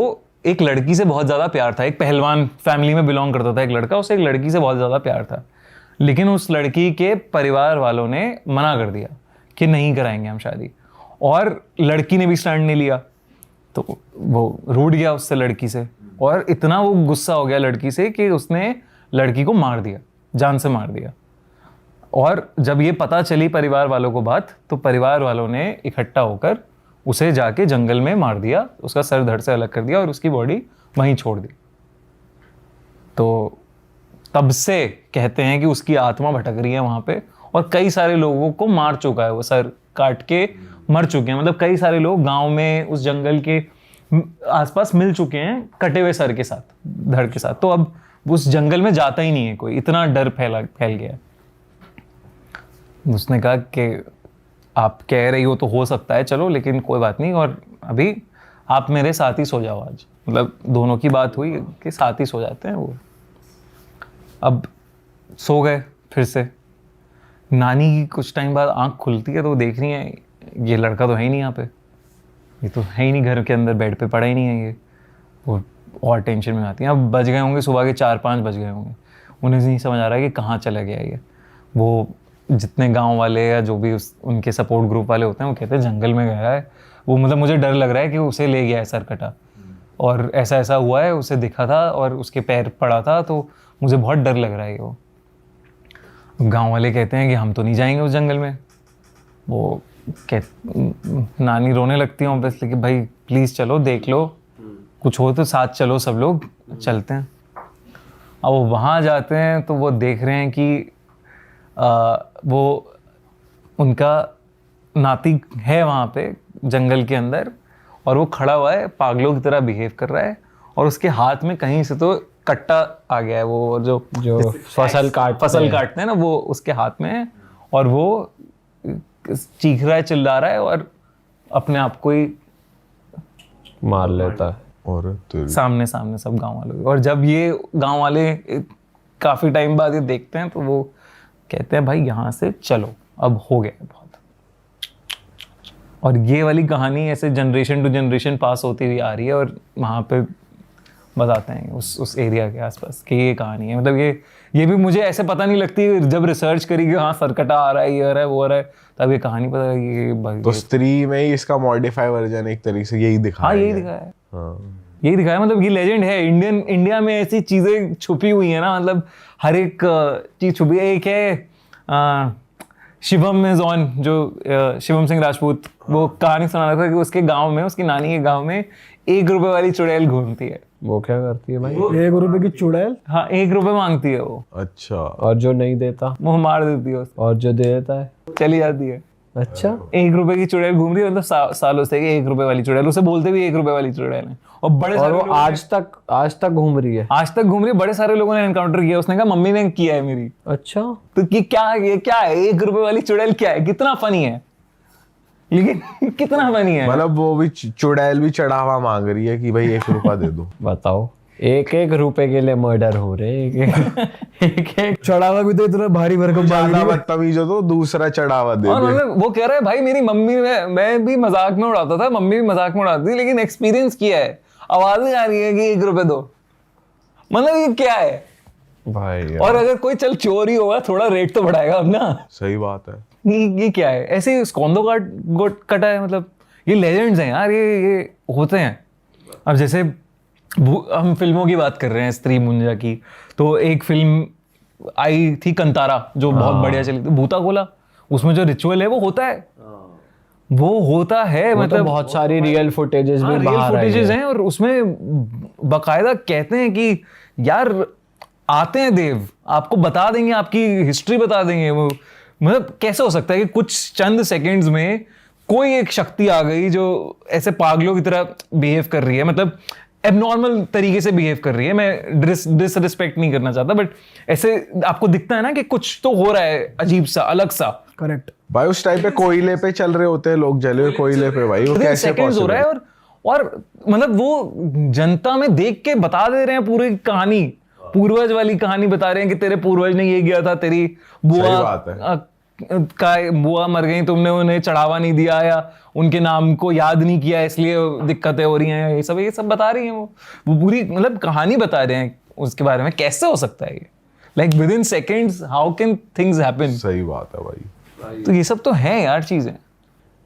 Speaker 1: एक लड़की से बहुत ज़्यादा प्यार था। एक पहलवान फैमिली में बिलोंग करता था एक लड़का, उसे एक लड़की से बहुत ज़्यादा प्यार था, लेकिन उस लड़की के परिवार वालों ने मना कर दिया कि नहीं कराएंगे हम शादी, और लड़की ने भी स्टैंड नहीं लिया, तो वो रूठ गया उससे, लड़की से, और इतना वो गुस्सा हो गया लड़की से कि उसने लड़की को मार दिया, जान से मार दिया। और जब ये पता चली परिवार वालों को बात, तो परिवार वालों ने इकट्ठा होकर उसे जाके जंगल में मार दिया, उसका सर धड़ से अलग कर दिया और उसकी बॉडी वहीं छोड़ दी। तो तब से कहते हैं कि उसकी आत्मा भटक रही है वहाँ पे, और कई सारे लोगों को मार चुका है वो, सर काट के मर चुके हैं। मतलब कई सारे लोग गांव में उस जंगल के आसपास मिल चुके हैं कटे हुए सर के साथ, धड़ के साथ। तो अब उस जंगल में जाता ही नहीं है कोई, इतना डर फैल गया। उसने कहा कि आप कह रही हो तो हो सकता है, चलो, लेकिन कोई बात नहीं, और अभी आप मेरे साथ ही सो जाओ आज। मतलब दोनों की बात हुई कि साथ ही सो जाते हैं वो। अब सो गए फिर से। नानी की कुछ टाइम बाद आंख खुलती है तो वो देख रही है ये लड़का तो है ही नहीं यहाँ पे, ये तो है ही नहीं घर के अंदर, बेड पे पड़ा ही नहीं है ये। वो और टेंशन में आती हैं। अब बज गए होंगे सुबह के 4-5 बज गए होंगे, उन्हें नहीं समझ आ रहा है कि कहाँ चला गया ये। वो जितने गांव वाले या जो भी उनके सपोर्ट ग्रुप वाले होते हैं वो कहते हैं जंगल में गया है वो, मतलब मुझे डर लग रहा है कि उसे ले गया है सरकटा, और ऐसा ऐसा हुआ है, उसे दिखा था और उसके पैर पड़ा था, तो मुझे बहुत डर लग रहा है वो। गांव वाले कहते हैं कि हम तो नहीं जाएंगे उस जंगल में। वो नानी रोने लगती है ऑब्वियसली कि भाई प्लीज़ चलो, देख लो, कुछ हो तो साथ चलो, सब लोग चलते हैं। अब वो वहाँ जाते हैं तो वो देख रहे हैं कि वो उनका नाती है वहाँ पे जंगल के अंदर, और वो खड़ा हुआ है, पागलों की तरह बिहेव कर रहा है, और उसके हाथ में कहीं से तो कट्टा आ गया है, वो जो फसल काटते हैं ना, वो उसके हाथ में है, और वो चीख रहा है, चिल्ला रहा है, और अपने आप को ही
Speaker 3: मार लेता है।
Speaker 2: और
Speaker 1: सामने सब गांव वालों। और जब ये गांव वाले काफी टाइम बाद ये देखते हैं तो वो कहते हैं भाई यहाँ से चलो, अब हो गया बहुत। और ये वाली कहानी ऐसे जनरेशन टू जनरेशन पास होती हुई आ रही है, और वहाँ पे बताते हैं उस एरिया के आसपास कि ये कहानी है। मतलब ये भी मुझे ऐसे पता नहीं लगती, जब रिसर्च करी कि हाँ सरकटा आ रहा है, ये आ रहा है, वो आ रहा है, तब ये कहानी पता लगी।
Speaker 2: तो स्त्री में ही इसका मॉडिफाई वर्जन एक तरीके से यही दिखाया
Speaker 1: है। यही दिखाया, मतलब ये लेजेंड है। इंडिया में ऐसी चीजें छुपी हुई है ना, मतलब हर एक चीज छुपी है। एक है शिवम में जॉन, जो शिवम सिंह राजपूत, वो कहानी सुना रहा था कि उसके गांव में, उसकी नानी के गांव में 1 रुपए वाली चुड़ैल घूमती है।
Speaker 3: वो क्या करती है भाई?
Speaker 4: 1 रुपए की चुड़ैल?
Speaker 1: हाँ, 1 रुपए मांगती है वो।
Speaker 2: अच्छा।
Speaker 3: और जो नहीं देता
Speaker 1: वो मार देती है उसको।
Speaker 3: और जो दे देता है
Speaker 1: चली जाती है।
Speaker 3: अच्छा,
Speaker 1: 1 रुपए की चुड़ैल घूम रही है, मतलब सालों से 1 रुपए वाली चुड़ैल, उसे बोलते भी 1 रुपए वाली चुड़ैल है। और बड़े
Speaker 3: और वो आज तक घूम रही है।
Speaker 1: आज तक घूम रही है। बड़े सारे लोगों ने एनकाउंटर किया। उसने कहा मम्मी ने किया है मेरी।
Speaker 3: अच्छा,
Speaker 1: तो ये क्या है 1 रुपए वाली चुड़ैल क्या है? कितना फनी है, लेकिन कितना फनी है।
Speaker 2: मतलब वो भी चुड़ैल भी चढ़ावा मांग रही है कि भाई 1 रुपया दे दो।
Speaker 3: बताओ, 1-1 रुपए के लिए मर्डर हो रहे हैं। एक
Speaker 4: चढ़ावा भी तो इतना भारी भरकम
Speaker 2: ज्यादा बदतमीज हो तो दूसरा चढ़ावा दे दे।
Speaker 1: वो कह रहा है भाई मेरी मम्मी मैं भी मजाक में उड़ाता था, मम्मी भी मजाक में उड़ाती थी, लेकिन एक्सपीरियंस किया है, आवाज आ रही है कि 1 रुपए दो। मतलब ये क्या है
Speaker 2: भाई यार।
Speaker 1: और अगर कोई चल चोर ही होगा, थोड़ा रेट तो बढ़ाएगा अब ना।
Speaker 2: सही बात है।
Speaker 1: ये क्या है? ऐसे स्कॉन्दो कटा है। मतलब ये लेजेंड्स हैं यार, ये होते हैं। अब जैसे हम फिल्मों की बात कर रहे हैं, स्त्री मुंजा की, तो एक फिल्म आई थी कंतारा, जो बहुत बढ़िया चली थी, भूता कोला। उसमें जो रिचुअल है वो होता है, मतलब
Speaker 3: तो बहुत सारी रियल फुटेजेस भी बाहर आई
Speaker 1: हैं, और उसमें बकायदा कहते हैं कि यार आते हैं देव, आपको बता देंगे, आपकी हिस्ट्री बता देंगे। वो मतलब कैसे हो सकता है कि कुछ चंद सेकंड्स में कोई एक शक्ति आ गई जो ऐसे पागलों की तरह बिहेव कर रही है, मतलब एबनॉर्मल तरीके से बिहेव कर रही है। मैं डिसरिस्पेक्ट नहीं करना चाहता, बट ऐसे आपको दिखता है ना कि कुछ तो हो रहा है अजीब सा, अलग सा,
Speaker 4: करेक्ट।
Speaker 2: भाई उस टाइम पे कोयले पे चल रहे होते हैं लोग, जले हुए कोयले पे, भाई वो कैसे
Speaker 1: सेकंड्स हो रहा है और मतलब वो जनता में देख के बता दे रहे हैं पूरी कहानी, पूर्वज वाली कहानी बता रहे हैं कि तेरे पूर्वज ने ये किया था, तेरी बुआ मर गई, तुमने उन्हें चढ़ावा नहीं दिया या उनके नाम को याद नहीं किया इसलिए दिक्कतें हो रही हैं, ये सब बता रही हैं वो पूरी मतलब कहानी बता रहे हैं उसके बारे में। कैसे हो सकता है ये, like with in seconds how can things happen.
Speaker 2: सही बात है भाई।
Speaker 1: तो ये सब तो है यार चीजें।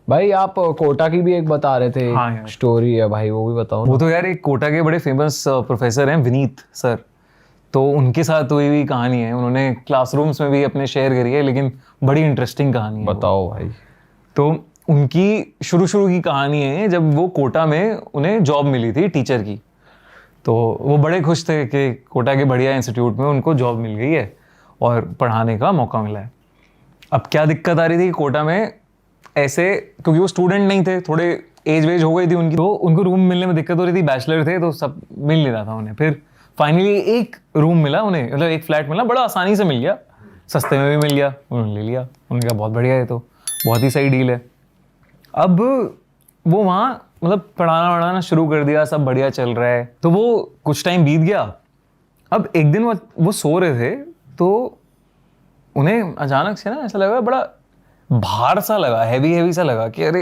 Speaker 3: भाई आप कोटा की भी एक बता रहे थे,
Speaker 1: हाँ
Speaker 3: स्टोरी है भाई, वो भी बताओ ना।
Speaker 1: वो तो यार एक कोटा के बड़े फेमस प्रोफेसर हैं विनीत सर, तो उनके साथ हुई हुई कहानी है, उन्होंने क्लासरूम्स में भी अपने शेयर करी है, लेकिन बड़ी इंटरेस्टिंग कहानी है।
Speaker 3: बताओ भाई।
Speaker 1: तो उनकी शुरू की कहानी है जब वो कोटा में उन्हें जॉब मिली थी टीचर की, तो वो बड़े खुश थे कि कोटा के बढ़िया इंस्टीट्यूट में उनको जॉब मिल गई है और पढ़ाने का मौका मिला है। अब क्या दिक्कत आ रही थी कोटा में ऐसे, क्योंकि वो स्टूडेंट नहीं थे, थोड़े एज वेज हो गई थी उनकी, तो उनको रूम मिलने में दिक्कत हो रही थी, बैचलर थे तो सब मिल नहीं रहा था उन्हें। फिर फाइनली एक रूम मिला उन्हें, मतलब एक फ्लैट मिला, बड़ा आसानी से मिल गया, सस्ते में भी मिल गया, उन्होंने ले लिया। उन्होंने कहा बहुत बढ़िया है, तो बहुत ही सही डील है। अब वो वहाँ मतलब पढ़ाना शुरू कर दिया, सब बढ़िया चल रहा है। तो वो कुछ टाइम बीत गया। अब एक दिन वो सो रहे थे तो उन्हें अचानक से ना ऐसा लगा, बड़ा भार सा लगा, हैवी सा लगा कि अरे,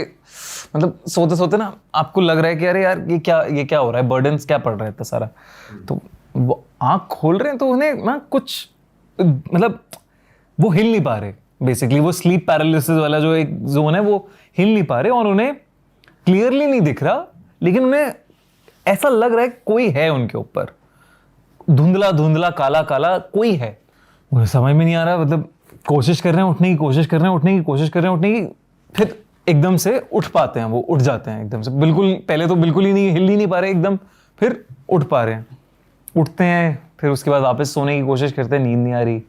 Speaker 1: मतलब सोते सोते ना आपको लग रहा है कि अरे यार ये क्या हो रहा है, बर्डन्स क्या पड़ रहा है इतना सारा। तो वो आँख खोल रहे हैं तो उन्हें ना कुछ मतलब वो हिल नहीं पा रहे, बेसिकली वो स्लीप पैरालिसिस वाला जो एक जोन है वो हिल नहीं पा रहे, और उन्हें क्लियरली नहीं दिख रहा, लेकिन उन्हें ऐसा लग रहा है कोई है उनके ऊपर, धुंधला काला कोई है। उन्हें समझ में नहीं आ रहा, मतलब कोशिश कर रहे हैं उठने की, फिर एकदम से उठ पाते हैं, वो उठ जाते हैं एकदम से, बिल्कुल पहले तो बिल्कुल ही नहीं, हिल ही नहीं पा रहे एकदम, फिर उठ पा रहे हैं, उठते हैं, फिर उसके बाद वापस सोने की कोशिश करते हैं, नींद नहीं आ रही,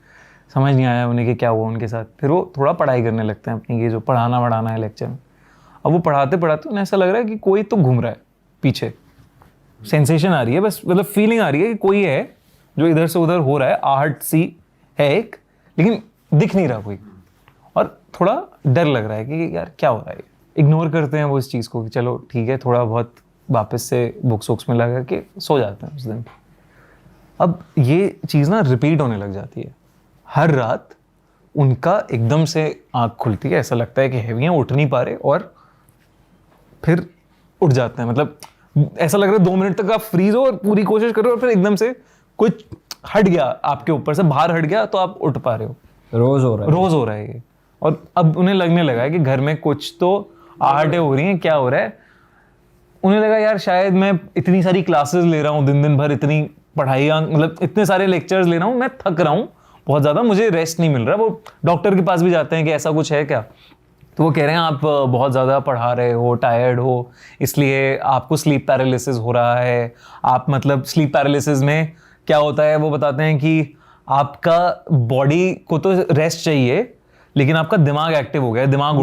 Speaker 1: समझ नहीं आया उन्हें कि क्या हुआ उनके साथ। फिर वो थोड़ा पढ़ाई करने लगते हैं अपनी, ये जो पढ़ाना है लेक्चर में। अब वो पढ़ाते उन्हें ऐसा लग रहा है कि कोई तो घूम रहा है पीछे, सेंसेशन आ रही है, बस मतलब फीलिंग आ रही है कि कोई है जो इधर से उधर हो रहा है, आहट सी है एक, लेकिन दिख नहीं रहा कोई, और थोड़ा डर लग रहा है कि यार क्या हो रहा है। इग्नोर करते हैं वो इस चीज़ को कि चलो ठीक है, थोड़ा बहुत वापस से बुक्स में लगा के सो जाते हैं उस दिन। अब ये चीज़ ना रिपीट होने लग जाती है, हर रात उनका एकदम से आँख खुलती है, ऐसा लगता है कि हैवी हैं, उठ नहीं पा रहे, और फिर उठ जाते हैं। मतलब ऐसा लग रहा है 2 मिनट तक आप फ्रीज हो और पूरी कोशिश करो, और फिर एकदम से कुछ हट गया आपके ऊपर से, बाहर हट गया, तो आप उठ पा रहे हो।
Speaker 3: रोज हो रहा है
Speaker 1: ये। और अब उन्हें लगने लगा है कि घर में कुछ तो आहटें हो रही हैं, क्या हो रहा है। उन्हें लगा यार शायद मैं इतनी सारी क्लासेस ले रहा हूँ, दिन भर इतनी पढ़ाई, मतलब इतने सारे लेक्चर्स ले रहा हूँ, मैं थक रहा हूँ बहुत ज़्यादा, मुझे रेस्ट नहीं मिल रहा। वो डॉक्टर के पास भी जाते हैं कि ऐसा कुछ है क्या, तो वो कह रहे हैं आप बहुत ज़्यादा पढ़ा रहे हो, टायर्ड हो, इसलिए आपको स्लीप पैरालिसिस हो रहा है। आप मतलब स्लीप पैरालिसिस में क्या होता है वो बताते हैं कि आपका बॉडी को तो रेस्ट चाहिए, लेकिन आपका दिमाग एक्टिव हो गया है, दिमाग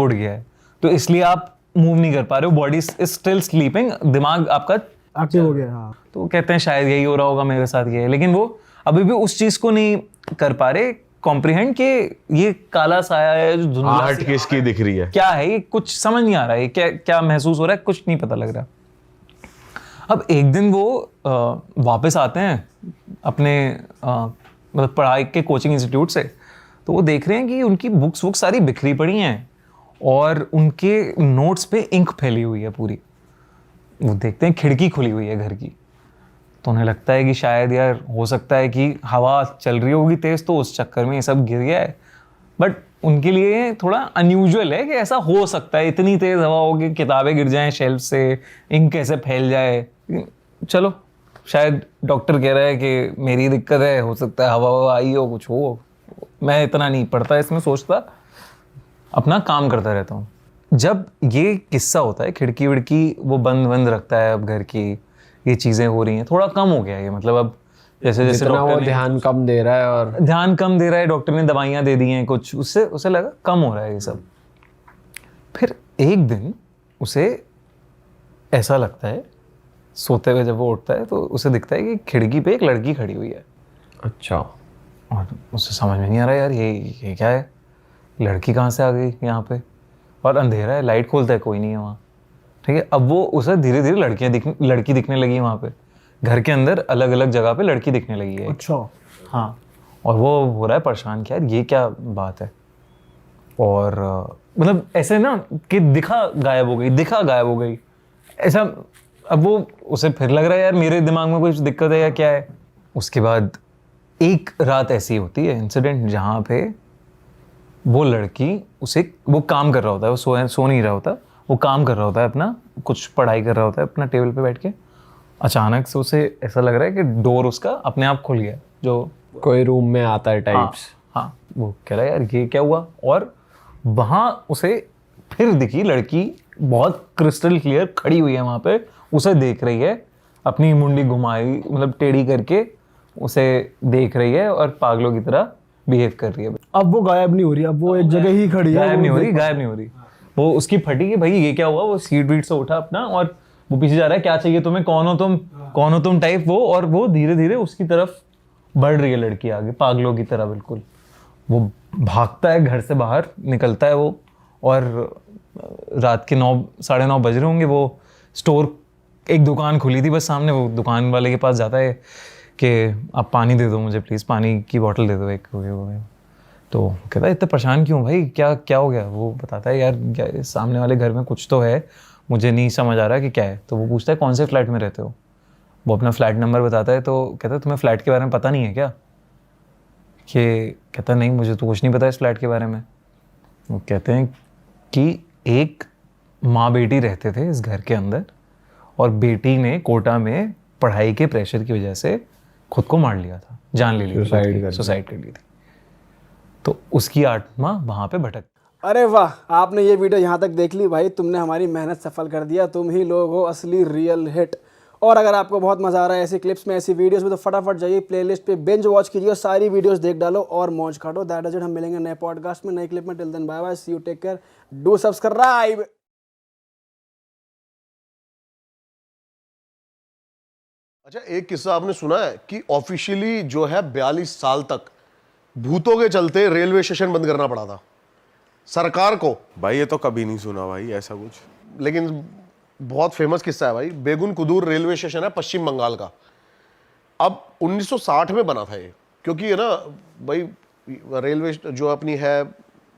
Speaker 1: उड़ गया है, तो इसलिए आप मूव नहीं कर पा रहे हो, बॉडी इज स्टिल स्लीपिंग, दिमाग आपका
Speaker 4: एक्टिव हो गया। हाँ।
Speaker 1: तो कहते हैं शायद यही हो रहा होगा मेरे साथ, ये, लेकिन वो अभी भी उस चीज को नहीं कर पा रहे कॉम्प्रिहेंड कि ये काला साया है जो धुंधला
Speaker 2: आहट किसकी दिख रही है,
Speaker 1: क्या है ये, कुछ समझ नहीं आ रहा है, क्या महसूस हो रहा है, कुछ नहीं पता लग रहा। अब एक दिन वो वापस आते हैं अपने मतलब पढ़ाई के कोचिंग इंस्टीट्यूट से, तो वो देख रहे हैं कि उनकी बुक्स सारी बिखरी पड़ी हैं और उनके नोट्स पे इंक फैली हुई है पूरी। वो देखते हैं खिड़की खुली हुई है घर की, तो उन्हें लगता है कि शायद यार हो सकता है कि हवा चल रही होगी तेज, तो उस चक्कर में ये सब गिर गया है। बट उनके लिए थोड़ा अनयूजुअल है कि ऐसा हो सकता है, इतनी तेज हवा होगी, किताबें गिर जाएं शेल्फ से, इंक कैसे फैल जाए। चलो शायद डॉक्टर कह रहा है कि मेरी दिक्कत है, हो सकता है हवा आई हो, कुछ हो, मैं इतना नहीं पढ़ता इसमें, सोचता, अपना काम करता रहता हूँ। जब ये किस्सा होता है, खिड़की विड़की वो बंद रखता है, अब घर की ये चीज़ें हो रही हैं, थोड़ा कम हो गया है ये, मतलब अब जैसे
Speaker 3: डॉक्टर ध्यान कम दे रहा है, डॉक्टर ने दवाइयाँ दे दी हैं कुछ, उससे उसे लगा कम हो रहा है ये सब। फिर एक दिन उसे ऐसा लगता है, सोते हुए जब वो उठता है तो उसे दिखता है कि खिड़की पे एक लड़की खड़ी हुई है। अच्छा।
Speaker 1: और उसे समझ में नहीं आ रहा यार ये क्या है।
Speaker 3: लड़की कहाँ से आ गई यहाँ पे, और अंधेरा है, लाइट खोलता है, कोई नहीं है वहाँ, ठीक है। अब वो उसे धीरे धीरे लड़की दिखने लगी है वहाँ पे, घर के अंदर अलग अलग जगह पे लड़की दिखने लगी है।
Speaker 4: अच्छा।
Speaker 3: हाँ, और वो हो रहा है परेशान कि यार ये क्या बात है, और मतलब ऐसे ना कि दिखा गायब हो गई ऐसा। अब वो उसे फिर लग रहा है यार मेरे दिमाग में कुछ दिक्कत है या क्या है। उसके बाद एक रात ऐसी होती है इंसिडेंट जहाँ पे वो लड़की वो काम कर रहा होता है, वो सो नहीं रहा होता, वो काम कर रहा होता है अपना, कुछ पढ़ाई कर रहा होता है अपना टेबल पे बैठ के। अचानक से उसे ऐसा लग रहा है कि डोर उसका अपने आप खुल गया, जो
Speaker 5: कोई रूम में आता है टाइप्स।
Speaker 3: हाँ, वो कह रहा है यार ये क्या हुआ, और वहां उसे फिर दिखी लड़की बहुत क्रिस्टल क्लियर खड़ी हुई है वहां पे, उसे देख रही है, अपनी मुंडी घुमाई मतलब टेढ़ी करके उसे देख रही है और पागलों की तरह बिहेव कर रही है।
Speaker 4: अब वो गायब नहीं हो रही, अब वो एक जगह ही खड़ी है।
Speaker 3: गायब नहीं हो रही। वो उसकी फटी कि भाई ये क्या हुआ, वो सीट वीट से उठा अपना और वो पीछे जा रहा है, क्या चाहिए तुम्हें, कौन हो तुम टाइप वो, और वो धीरे धीरे उसकी तरफ बढ़ रही है लड़की आगे, पागलों की तरह बिल्कुल। वो भागता है घर से बाहर, निकलता है वो, और रात के 9 साढ़े 9 बज रहे होंगे, वो स्टोर एक दुकान खुली थी बस सामने, वो दुकान वाले के पास जाता है कि आप पानी दे दो मुझे प्लीज़, पानी की बोतल दे दो एक। तो कहता है इतना परेशान क्यों भाई, क्या हो गया। वो बताता है यार सामने वाले घर में कुछ तो है, मुझे नहीं समझ आ रहा कि क्या है। तो वो पूछता है कौन से फ्लैट में रहते हो, वो अपना फ्लैट नंबर बताता है। तो कहता है तुम्हें फ्लैट के बारे में पता नहीं है क्या, कि कहता नहीं मुझे तो कुछ नहीं पता इस फ्लैट के बारे में। वो कहते हैं कि एक माँ बेटी रहते थे इस घर के अंदर, और बेटी ने कोटा में पढ़ाई के प्रेशर की वजह से खुद को मार लिया था, जान ले ली, सुसाइड कर ली थी। तो उसकी आत्मा वहाँ पे भटक।
Speaker 4: अरे वाह, आपने ये वीडियो यहाँ तक देख ली भाई, तुमने हमारी मेहनत सफल कर दिया, तुम ही लोग हो असली रियल हिट। और अगर आपको बहुत मजा आ रहा है ऐसी क्लिप्स में, ऐसी वीडियोस में, तो फटाफट जाइए प्लेलिस्ट पे बिंज वॉच कीजिए, सारी वीडियोस देख डालो और मौज काटो। दैट इज इट, हम मिलेंगे नए पॉडकास्ट में, नए क्लिप में। Till then bye bye, see you, take care, do subscribe.
Speaker 6: अच्छा, एक किस्सा आपने सुना है कि ऑफिशियली जो है 42 साल तक भूतों के चलते रेलवे स्टेशन बंद करना पड़ा था सरकार को।
Speaker 2: भाई ये तो कभी नहीं सुना भाई ऐसा कुछ।
Speaker 6: लेकिन बहुत फेमस किस्सा है भाई। बेगुन कुदूर रेलवे स्टेशन है पश्चिम बंगाल का। अब 1960 में बना था ये, क्योंकि है ना भाई रेलवे जो अपनी है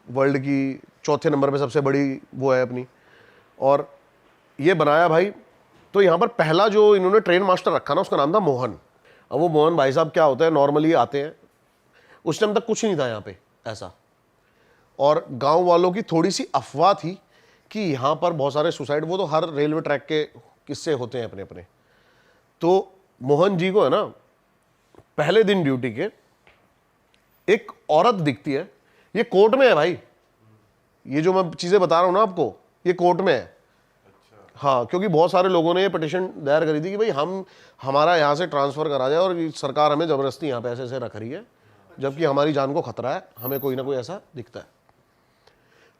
Speaker 6: वर्ल्ड की चौथे नंबर पे सबसे बड़ी वो है अपनी, और ये बनाया भाई। तो यहाँ पर पहला जो इन्होंने ट्रेन मास्टर रखा ना, उसका नाम था मोहन। अब वो मोहन भाई साहब क्या होता है, नॉर्मली आते हैं, उस टाइम तक कुछ नहीं था यहाँ पे ऐसा, और गांव वालों की थोड़ी सी अफवाह थी कि यहाँ पर बहुत सारे सुसाइड, वो तो हर रेलवे ट्रैक के किस्से होते हैं अपने अपने। तो मोहन जी को है ना पहले दिन ड्यूटी के एक औरत दिखती है, ये कोर्ट में है भाई, ये जो मैं चीजें बता रहा हूं ना आपको, ये कोर्ट में है। हाँ, क्योंकि बहुत सारे लोगों ने ये पिटीशन दायर करी थी कि भाई हमारा यहाँ से ट्रांसफर करा जाए, और सरकार हमें जबरदस्ती यहाँ पे ऐसे रख रही है, जबकि हमारी जान को खतरा है, हमें कोई ना कोई ऐसा दिखता है।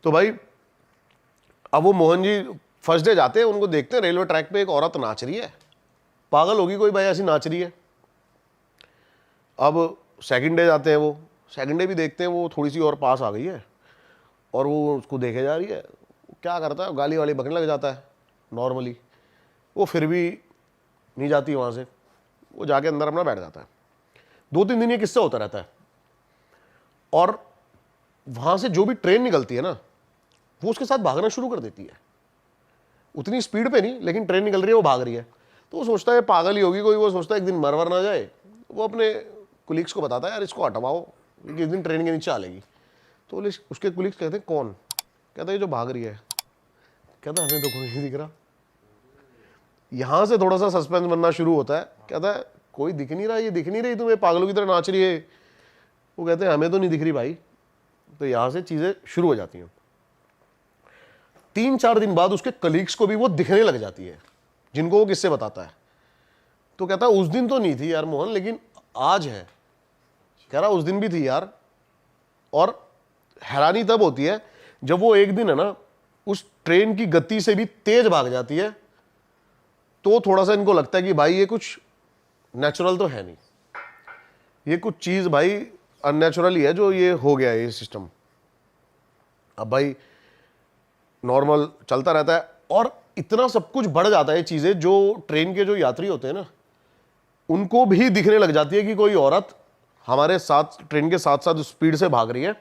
Speaker 6: तो भाई अब वो मोहन जी फर्स्ट डे जाते हैं, उनको देखते हैं रेलवे ट्रैक पे एक औरत नाच रही है, पागल होगी कोई भाई ऐसी नाच रही है। अब सेकंड डे जाते हैं, वो सेकंड डे भी देखते हैं, वो थोड़ी सी और पास आ गई है, और वो उसको देखे जा रही है। क्या करता है, गाली वाली बकने लग जाता है नॉर्मली। वो फिर भी नहीं जाती वहाँ से, वो जाके अंदर अपना बैठ जाता है। 2-3 दिन ये किस्सा होता रहता है, और वहाँ से जो भी ट्रेन निकलती है ना, वो उसके साथ भागना शुरू कर देती है। उतनी स्पीड पे नहीं, लेकिन ट्रेन निकल रही है, वो भाग रही है। तो वो सोचता है पागल ही होगी कोई, वो सोचता है एक दिन मरवर ना जाए। वो अपने कुलीग्स को बताता है यार इसको हटवाओ, क्योंकि एक दिन ट्रेन के नीचे आ लेगी। तो उसके कुलीग्स कहते हैं कौन, कहता है जो भाग रही है। कहता है हमें तो कोई नहीं दिख रहा। यहां से थोड़ा सा सस्पेंस बनना शुरू होता है। कहता है कोई दिख नहीं रहा, ये दिख नहीं रही तुम्हें, पागलों की तरह नाच रही है। वो कहते हैं हमें तो नहीं दिख रही भाई। तो यहां से चीजें शुरू हो जाती हैं। 3-4 दिन बाद उसके कलीग्स को भी वो दिखने लग जाती है, जिनको वो किससे बताता है। तो कहता है उस दिन तो नहीं थी यार मोहन, लेकिन आज है। कह रहा उस दिन भी थी यार। और हैरानी तब होती है जब वो एक दिन है ना उस ट्रेन की गति से भी तेज भाग जाती है, तो थोड़ा सा इनको लगता है कि भाई ये कुछ नेचुरल तो है नहीं, ये कुछ चीज भाई अननेचुरल ही है जो ये हो गया ये सिस्टम। अब भाई नॉर्मल चलता रहता है और इतना सब कुछ बढ़ जाता है चीज़ें, जो ट्रेन के जो यात्री होते हैं ना उनको भी दिखने लग जाती है कि कोई औरत हमारे साथ ट्रेन के साथ साथ स्पीड से भाग रही है,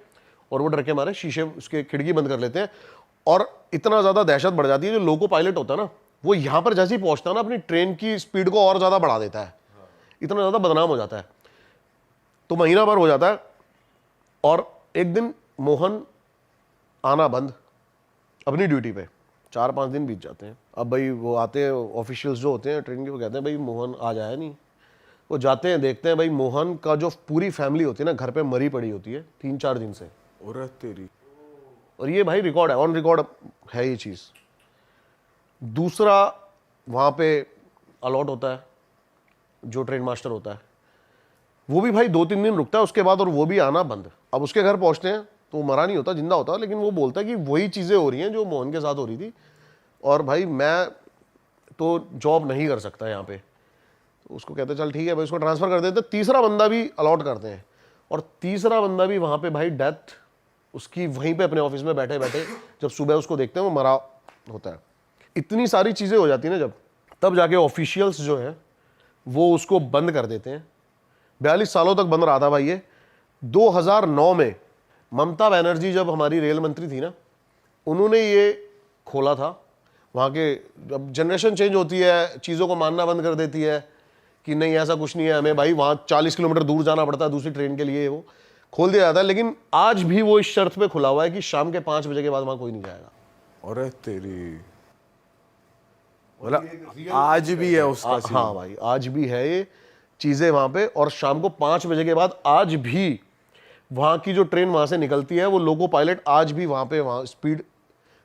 Speaker 6: और वो डर के मारे शीशे उसके खिड़की बंद कर लेते हैं। और इतना ज़्यादा दहशत बढ़ जाती है, जो लोको पायलट होता है ना वो यहाँ पर जैसे ही पहुँचता है ना अपनी ट्रेन की स्पीड को और ज़्यादा बढ़ा देता है, इतना ज़्यादा बदनाम हो जाता है। तो महीना भर हो जाता है और एक दिन मोहन आना बंद अपनी ड्यूटी पे, 4-5 दिन बीत जाते हैं। अब भाई वो आते हैं ऑफिशियल्स जो होते हैं ट्रेन के, वो कहते हैं भाई मोहन आज आया नहीं। वो जाते हैं, देखते हैं भाई मोहन का जो पूरी फैमिली होती है ना घर पे मरी पड़ी होती है 3-4 दिन से।
Speaker 2: और तेरी,
Speaker 6: और ये भाई रिकॉर्ड है, ऑन रिकॉर्ड है ये चीज़। दूसरा वहाँ पे अलॉट होता है जो ट्रेन मास्टर होता है, वो भी भाई 2-3 दिन रुकता है उसके बाद, और वो भी आना बंद। अब उसके घर पहुँचते हैं तो वो मरा नहीं होता, जिंदा होता है, लेकिन वो बोलता है कि वही चीज़ें हो रही हैं जो मोहन के साथ हो रही थी, और भाई मैं तो जॉब नहीं कर सकता यहाँ पे। तो उसको कहते चल ठीक है भाई, उसको ट्रांसफ़र कर देते। तीसरा बंदा भी अलॉट करते हैं, और तीसरा बंदा भी वहाँ पे भाई डेथ उसकी वहीं पे अपने ऑफिस में बैठे बैठे जब सुबह उसको देखते हैं वो मरा होता है। इतनी सारी चीज़ें हो जाती हैं ना जब, तब जाके ऑफिशियल्स जो है वो उसको बंद कर देते हैं। 42 सालों तक बंद रहा था भाई ये। 2009 में ममता बनर्जी जब हमारी रेल मंत्री थी ना, उन्होंने ये खोला था। वहाँ के जब जनरेशन चेंज होती है, चीज़ों को मानना बंद कर देती है कि नहीं ऐसा कुछ नहीं है, हमें भाई वहाँ 40 किलोमीटर दूर जाना पड़ता है दूसरी ट्रेन के लिए, वो खोल दिया जाता है। लेकिन आज भी वो इस शर्त पे खुला हुआ है कि शाम के 5 बजे के बाद वहाँ कोई नहीं जाएगा।
Speaker 2: और तेरी, मतलब आज भी है उसका सीन।
Speaker 6: हाँ भाई आज भी है ये चीज़ें वहाँ पे, और शाम को 5 बजे के बाद आज भी वहाँ की जो ट्रेन वहाँ से निकलती है वो लोको पायलट आज भी वहाँ पे वहाँ स्पीड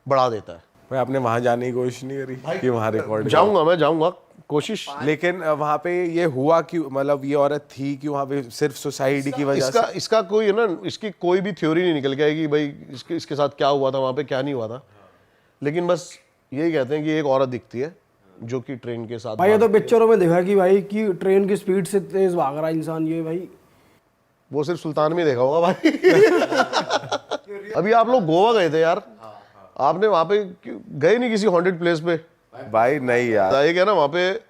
Speaker 6: बढ़ा देता है।
Speaker 2: भाई आपने वहां जाने की कोशिश नहीं करी कि वहां रिकॉर्ड?
Speaker 6: जाऊंगा, मैं जाऊंगा कोशिश।
Speaker 2: लेकिन वहां पे ये हुआ क्यों, मतलब ये औरत थी कि वहां पे सिर्फ सोसाइटी की वजह से?
Speaker 6: इसका कोई है ना, इसकी कोई भी थ्योरी नहीं निकल के आएगी कि भाई इसके साथ क्या हुआ था, वहाँ पे क्या नहीं हुआ था। लेकिन बस यही कहते हैं कि एक औरत दिखती है जो कि ट्रेन के साथ।
Speaker 4: भाई ये तो पिक्चरों में देखा कि भाई कि ट्रेन की स्पीड से तेज भाग रहा है इंसान, ये भाई
Speaker 6: वो सिर्फ सुल्तान में देखा होगा भाई। अभी आप लोग गोवा गए थे यार, आपने वहाँ पे गए नहीं किसी हॉन्टेड प्लेस पे?
Speaker 2: भाई नहीं यार,
Speaker 6: एक है ना वहाँ पे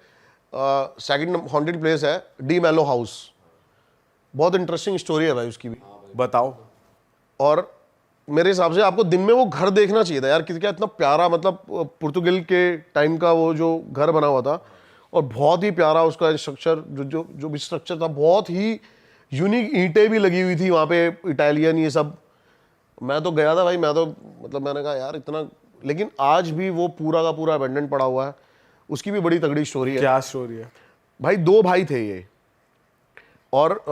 Speaker 6: सेकंड हॉन्टेड प्लेस है डी मैलो हाउस, बहुत इंटरेस्टिंग स्टोरी है भाई उसकी भी।
Speaker 2: बताओ।
Speaker 6: और मेरे हिसाब से आपको दिन में वो घर देखना चाहिए था यार, कि क्या इतना प्यारा, मतलब पुर्तगाल के टाइम का वो जो घर बना हुआ था, और बहुत ही प्यारा उसका स्ट्रक्चर, जो भी स्ट्रक्चर था बहुत ही यूनिक। ईंटें भी लगी हुई थी वहाँ पे इटालियन, ये सब। मैं तो गया था भाई, मैं तो मतलब मैंने कहा यार इतना, लेकिन आज भी वो पूरा का पूरा अबेंडन पड़ा हुआ है। उसकी भी बड़ी तगड़ी स्टोरी है।
Speaker 2: क्या स्टोरी है
Speaker 6: भाई? 2 भाई थे ये, और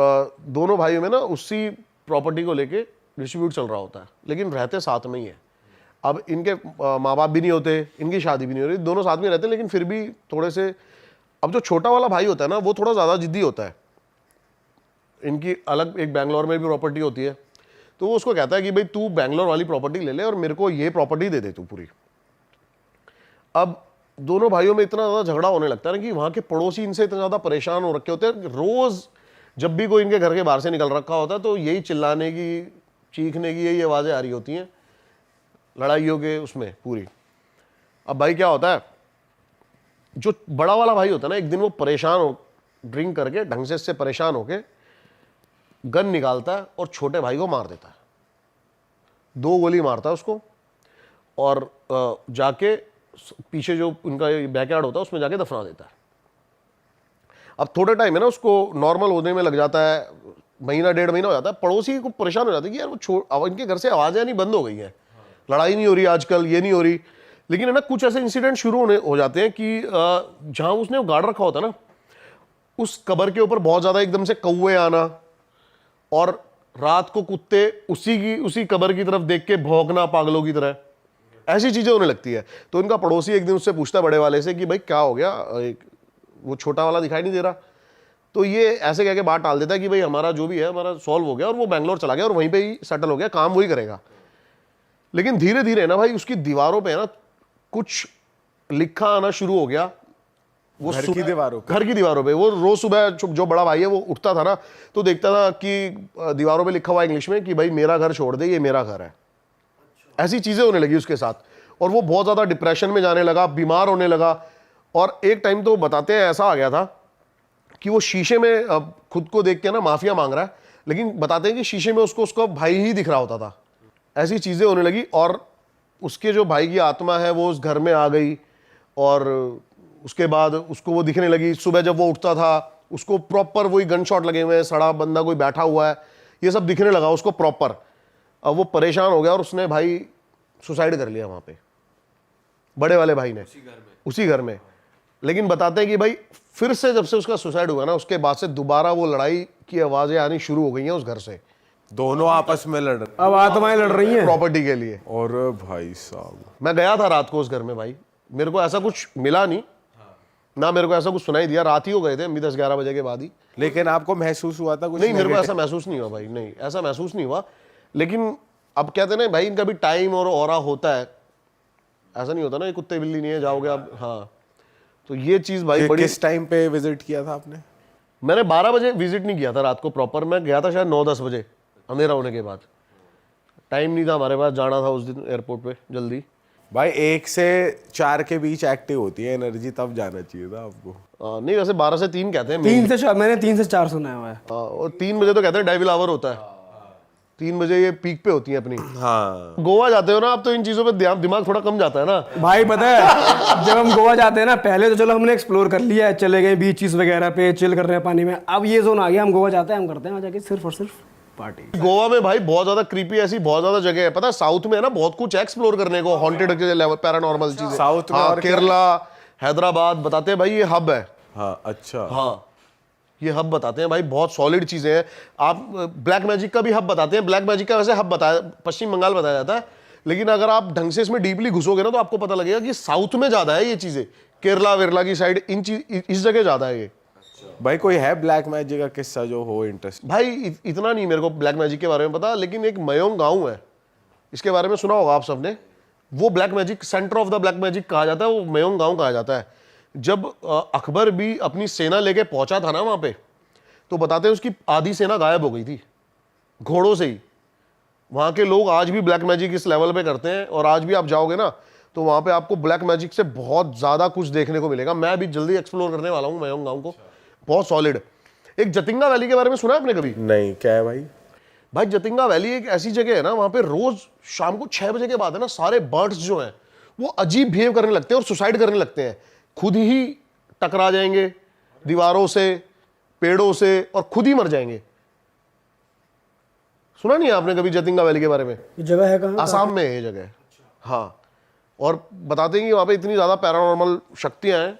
Speaker 6: दोनों भाइयों में ना उसी प्रॉपर्टी को लेके डिस्ट्रीब्यूट चल रहा होता है, लेकिन रहते साथ में ही है। अब इनके माँ बाप भी नहीं होते, इनकी शादी भी नहीं हो रही, दोनों साथ में रहते हैं, लेकिन फिर भी थोड़े से, अब जो छोटा वाला भाई होता है ना वो थोड़ा ज़्यादा जिद्दी होता है। इनकी अलग एक बैंगलोर में भी प्रॉपर्टी होती है, तो वो उसको कहता है कि भाई तू बैंगलोर वाली प्रॉपर्टी ले ले और मेरे को ये प्रॉपर्टी दे दे तू पूरी। अब दोनों भाइयों में इतना ज़्यादा झगड़ा होने लगता है ना कि वहाँ के पड़ोसी इनसे इतना ज़्यादा परेशान हो रखे होते हैं। रोज़ जब भी कोई इनके घर के बाहर से निकल रखा होता है तो यही चिल्लाने की, चीखने की यही आवाज़ें आ रही होती हैं, लड़ाइयों के उसमें पूरी। अब भाई क्या होता है, जो बड़ा वाला भाई होता है ना, एक दिन वो परेशान हो, ड्रिंक करके ढंग से इससे परेशान होके गन निकालता है और छोटे भाई को मार देता है। 2 गोली मारता है उसको, और जाके पीछे जो उनका बैकयार्ड होता है उसमें जाके दफना देता है। अब थोड़े टाइम है ना उसको नॉर्मल होने में लग जाता है, महीना 1.5 महीना हो जाता है। पड़ोसी को परेशान हो जाते हैं कि यार वो इनके घर से आवाज़ें नहीं बंद हो गई हैं, लड़ाई नहीं हो रही आजकल, ये नहीं हो रही। लेकिन है ना कुछ ऐसे इंसिडेंट शुरू हो जाते हैं कि जहाँ उसने वो गाड़ रखा होता है ना, उस कब्र के ऊपर बहुत ज़्यादा एकदम से कौवे आना, और रात को कुत्ते उसी कब्र की तरफ देख के भौंकना पागलों की तरह, ऐसी चीज़ें होने लगती है। तो इनका पड़ोसी एक दिन उससे पूछता है बड़े वाले से कि भाई क्या हो गया, वो छोटा वाला दिखाई नहीं दे रहा। तो ये ऐसे कह के बात टाल देता है कि भाई हमारा जो भी है हमारा सॉल्व हो गया, और वो बैंगलोर चला गया और वहीं पे ही सेटल हो गया, काम वही करेगा। लेकिन धीरे धीरे ना भाई उसकी दीवारों पे ना कुछ लिखा आना शुरू हो गया। वो
Speaker 2: घर की दीवारों
Speaker 6: पे वो रोज सुबह जो बड़ा भाई है वो उठता था ना, तो देखता था कि दीवारों पे लिखा हुआ इंग्लिश में कि भाई मेरा घर छोड़ दे, ये मेरा घर है। ऐसी चीज़ें होने लगी उसके साथ, और वो बहुत ज़्यादा डिप्रेशन में जाने लगा, बीमार होने लगा। और एक टाइम तो बताते हैं ऐसा आ गया था कि वो शीशे में खुद को देख के ना माफिया मांग रहा है, लेकिन बताते हैं कि शीशे में उसको उसका भाई ही दिख रहा होता था। ऐसी चीज़ें होने लगी, और उसके जो भाई की आत्मा है वो उस घर में आ गई, और उसके बाद उसको वो दिखने लगी। सुबह जब वो उठता था उसको प्रॉपर वही गन शॉट लगे हुए हैं, सड़ा बंदा कोई बैठा हुआ है, ये सब दिखने लगा उसको प्रॉपर। अब वो परेशान हो गया और उसने भाई सुसाइड कर लिया वहाँ पे, बड़े वाले भाई ने, उसी घर में। लेकिन बताते हैं कि भाई फिर से जब से उसका सुसाइड हुआ ना, उसके बाद से दोबारा वो लड़ाई की आवाज़ें आनी शुरू हो गई हैं उस घर से,
Speaker 2: दोनों आपस में लड़ रहे
Speaker 4: अब आत्माएं लड़ रही हैं
Speaker 6: प्रॉपर्टी के लिए।
Speaker 2: और भाई साहब
Speaker 6: मैं गया था रात को उस घर में भाई, मेरे को ऐसा कुछ मिला नहीं ना, मेरे को ऐसा कुछ सुनाई दिया। रात ही हो गए थे हम भी 10-11 बजे के बाद ही।
Speaker 2: लेकिन आपको महसूस हुआ था कुछ?
Speaker 6: नहीं, मेरे को ऐसा महसूस नहीं हुआ भाई, नहीं ऐसा महसूस नहीं हुआ। लेकिन अब कहते हैं ना भाई, इनका भी टाइम और ऑरा होता है, ऐसा नहीं होता ना, ये कुत्ते बिल्ली नहीं है जाओगे आप। हाँ, तो ये चीज़ भाई बड़ी।
Speaker 2: किस टाइम पे विजिट किया था आपने?
Speaker 6: मैंने 12 बजे विजिट नहीं किया था रात को प्रॉपर, मैं गया था शायद 9-10 बजे अंधेरा होने के बाद। टाइम नहीं था हमारे पास, जाना था उस दिन एयरपोर्ट पे जल्दी।
Speaker 2: भाई 1 से 4 के बीच एक्टिव होती है एनर्जी, तब जाना चाहिए था आपको।
Speaker 6: नहीं, वैसे 12 से 3 कहते हैं।
Speaker 4: 3 से 4, मैंने 3 से 4 सुना हुआ है।
Speaker 6: और 3 बजे तो कहते हैं डेविल आवर होता है, 3 बजे ये पीक पे होती है अपनी।
Speaker 2: हाँ,
Speaker 6: गोवा जाते हो ना आप, तो इन चीज़ों पे दिमाग थोड़ा कम जाता है ना
Speaker 4: भाई। पता है जब हम गोवा जाते हैं ना, पहले तो चलो हमने एक्सप्लोर कर लिया है, चले गए बीचेस वगैरह पे, चिल कर रहे हैं पानी में। अब ये जोन आ गया, हम गोवा जाते हैं, हम करते हैं वहाँ जाके सिर्फ और सिर्फ पार्टी।
Speaker 6: गोवा में भाई बहुत ज्यादा क्रीपी ऐसी बहुत ज्यादा जगह है, पता है साउथ में है ना, बहुत कुछ एक्सप्लोर करने को, हॉन्टेड के लेवल, पैरानॉर्मल चीजें
Speaker 2: साउथ में।
Speaker 6: हाँ,
Speaker 2: और
Speaker 6: केरला, हैदराबाद बताते हैं भाई ये हब है।
Speaker 2: हाँ, अच्छा।
Speaker 6: हाँ, ये हब बताते हैं भाई, बहुत सॉलिड चीजें हैं। आप ब्लैक मैजिक का भी हब बताते हैं, ब्लैक मैजिक का वैसे हब बताया, पश्चिम बंगाल बताया जाता है, लेकिन अगर आप ढंग से इसमें डीपली घुसोगे ना तो आपको पता लगेगा कि साउथ में ज्यादा है ये चीजें, केरला वेरला की साइड, इस जगह ज्यादा है ये।
Speaker 2: भाई कोई है ब्लैक मैजिक का किस्सा जो हो इंटरेस्ट?
Speaker 6: भाई इतना नहीं मेरे को ब्लैक मैजिक के बारे में पता, लेकिन एक मयोंग गांव है, इसके बारे में सुना होगा आप सबने। वो black magic, centre of the black magic कहा जाता है, वो मयोंग गांव कहा जाता है। जब अकबर भी अपनी सेना लेके पहुंचा था ना वहां पे, तो बताते हैं उसकी आधी सेना गायब हो गई थी घोड़ों से ही। वहां के लोग आज भी ब्लैक मैजिक इस लेवल पे करते हैं, और आज भी आप जाओगे ना तो वहां पे आपको ब्लैक मैजिक से बहुत ज्यादा कुछ देखने को मिलेगा। मैं भी जल्दी एक्सप्लोर करने वाला हूँ मयोंग गांव को, बहुत सॉलिड। एक जतिंगा वैली के बारे में सुना है आपने कभी?
Speaker 2: नहीं, क्या है भाई?
Speaker 6: भाई जतिंगा वैली एक ऐसी जगह है ना, वहां पे रोज शाम को 6 बजे के बाद है ना, सारे बर्ड्स जो हैं वो अजीब बिहेव करने लगते हैं और सुसाइड करने लगते हैं, खुद ही टकरा जाएंगे दीवारों से, पेड़ों से, और खुद ही मर जाएंगे। सुना नहीं है आपने कभी जतिंगा वैली के बारे में?
Speaker 4: ये जगह है कहाँ?
Speaker 6: आसाम में है ये जगह। हाँ, और बताते हैं कि वहां पे इतनी ज्यादा पैरानॉर्मल शक्तियां हैं,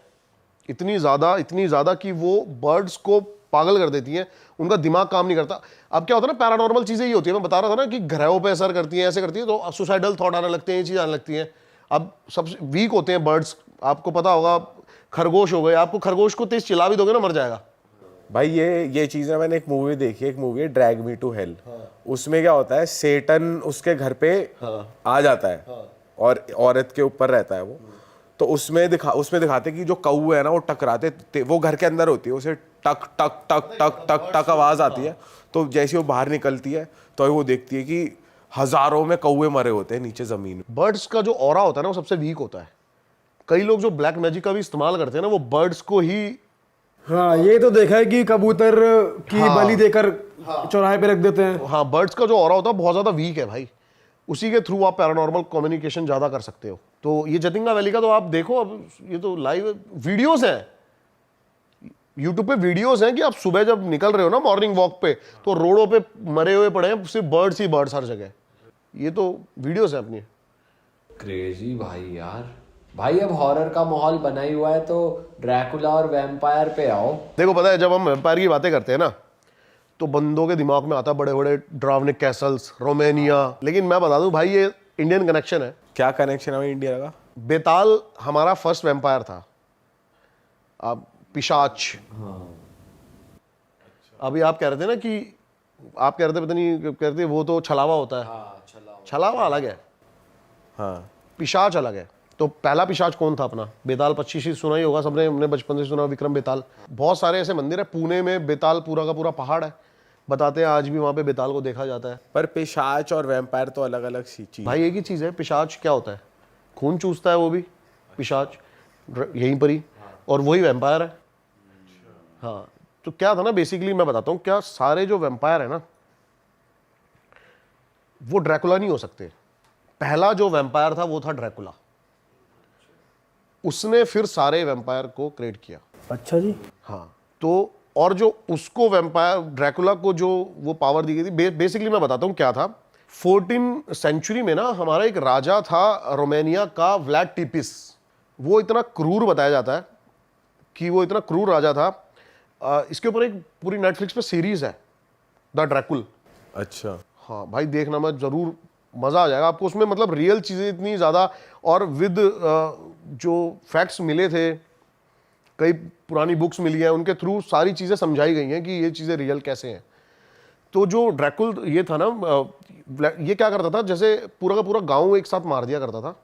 Speaker 6: इतनी ज्यादा कि वो बर्ड्स को पागल कर देती हैं, उनका दिमाग काम नहीं करता। अब क्या होता है ना, पैरानॉर्मल चीजें ये होती है, मैं बता रहा था ना कि ग्रहों पे असर करती हैं, ऐसे करती है, तो सुसाइडल थॉट आने लगते हैं, ये चीज आने लगती है। अब सबसे वीक होते हैं बर्ड्स, आपको पता होगा, खरगोश हो गए, आपको खरगोश को तेज चिल्ला भी दोगे ना मर जाएगा।
Speaker 2: भाई ये चीज ना, मैंने एक मूवी देखी है, एक मूवी है ड्रैग मी टू हेल। उसमें क्या होता है, सेटन उसके घर पे आ जाता है और औरत के ऊपर रहता है वो। तो उसमें दिखाते कि जो कौवे है ना वो टकराते, वो घर के अंदर होती है, उसे टक टक टक टक टक टक आवाज आती है, तो जैसे वो बाहर निकलती है तो वो देखती है कि हजारों में कौवे मरे होते हैं नीचे जमीन में।
Speaker 6: बर्ड्स का जो ऑरा होता है ना वो सबसे वीक होता है। कई लोग जो ब्लैक मैजिक का भी इस्तेमाल करते हैं ना, वो बर्ड्स को ही।
Speaker 4: हाँ, ये तो देखा है कि कबूतर की बलि देकर चौराहे पे रख देते हैं।
Speaker 6: हाँ, बर्ड्स का जो ऑरा होता है बहुत ज्यादा वीक है भाई, उसी के थ्रू आप पैरानॉर्मल कम्युनिकेशन ज्यादा कर सकते हो। तो ये जतिंगा वैली का तो आप देखो, अब ये तो लाइव वीडियोस हैं, यूट्यूब पे वीडियोस हैं कि आप सुबह जब निकल रहे हो ना मॉर्निंग वॉक पे, तो रोडों पे मरे हुए पड़े हैं सिर्फ बर्ड्स ही बर्ड्स हर जगह। ये तो वीडियोस हैं अपनी।
Speaker 5: क्रेजी भाई यार। भाई अब हॉरर का माहौल बना ही हुआ है, तो ड्रैकुला और वैम्पायर पे आओ।
Speaker 6: देखो पता है, जब हम वैम्पायर की बातें करते हैं ना, तो बंदों के दिमाग में आता बड़े बड़े ड्रावनिक कैसल्स, रोमानिया। लेकिन मैं बता दूं भाई, ये इंडियन कनेक्शन है।
Speaker 2: क्या कनेक्शन है इंडिया का?
Speaker 6: बेताल हमारा फर्स्ट वैम्पायर था। अब पिशाच। अभी आप कह रहे थे ना कि, आप कह रहे थे, पता नहीं कह रहे थे, वो तो छलावा होता है। छलावा अलग है,
Speaker 2: हाँ,
Speaker 6: पिशाच अलग है। तो पहला पिशाच कौन था अपना? बेताल 25 सुना ही होगा सबने, हमने बचपन से सुना, विक्रम बेताल। बहुत सारे ऐसे मंदिर है पुणे में, बेताल पूरा का पूरा पहाड़ है, बताते हैं आज भी वहाँ पे बेताल को देखा जाता है।
Speaker 2: पर पिशाच और वैम्पायर तो अलग अलग सी चीज।
Speaker 6: भाई एक ही चीज़ है, पिशाच क्या होता है, खून चूसता है वो भी पिशाच यहीं पर ही, और वही वैम्पायर है। हाँ, तो क्या था ना, बेसिकली मैं बताता हूँ, क्या सारे जो वैम्पायर है ना वो ड्रैकुला नहीं हो सकते। पहला जो वैम्पायर था वो था ड्रैकुला, उसने फिर सारे वैम्पायर को क्रिएट किया।
Speaker 4: अच्छा जी।
Speaker 6: हाँ, तो और जो उसको वैम्पायर ड्रैकुला को जो वो पावर दी गई थी, बेसिकली मैं बताता हूँ क्या था। 14th सेंचुरी में ना हमारा एक राजा था रोमानिया का, व्लाड टिपिस। वो इतना क्रूर बताया जाता है कि वो इतना क्रूर राजा था। इसके ऊपर एक पूरी नेटफ्लिक्स पे सीरीज है, द ड्रैकुल।
Speaker 2: अच्छा।
Speaker 6: हाँ भाई, देखना, मैं जरूर, मजा आ जाएगा आपको उसमें। मतलब रियल चीजें इतनी ज्यादा, और विद जो फैक्ट्स मिले थे, कई पुरानी बुक्स मिली हैं, उनके थ्रू सारी चीजें समझाई गई हैं कि ये चीजें रियल कैसे हैं। तो जो ड्रैकुल ये था ना, ये क्या करता था, जैसे पूरा का पूरा गांव एक साथ मार दिया करता था,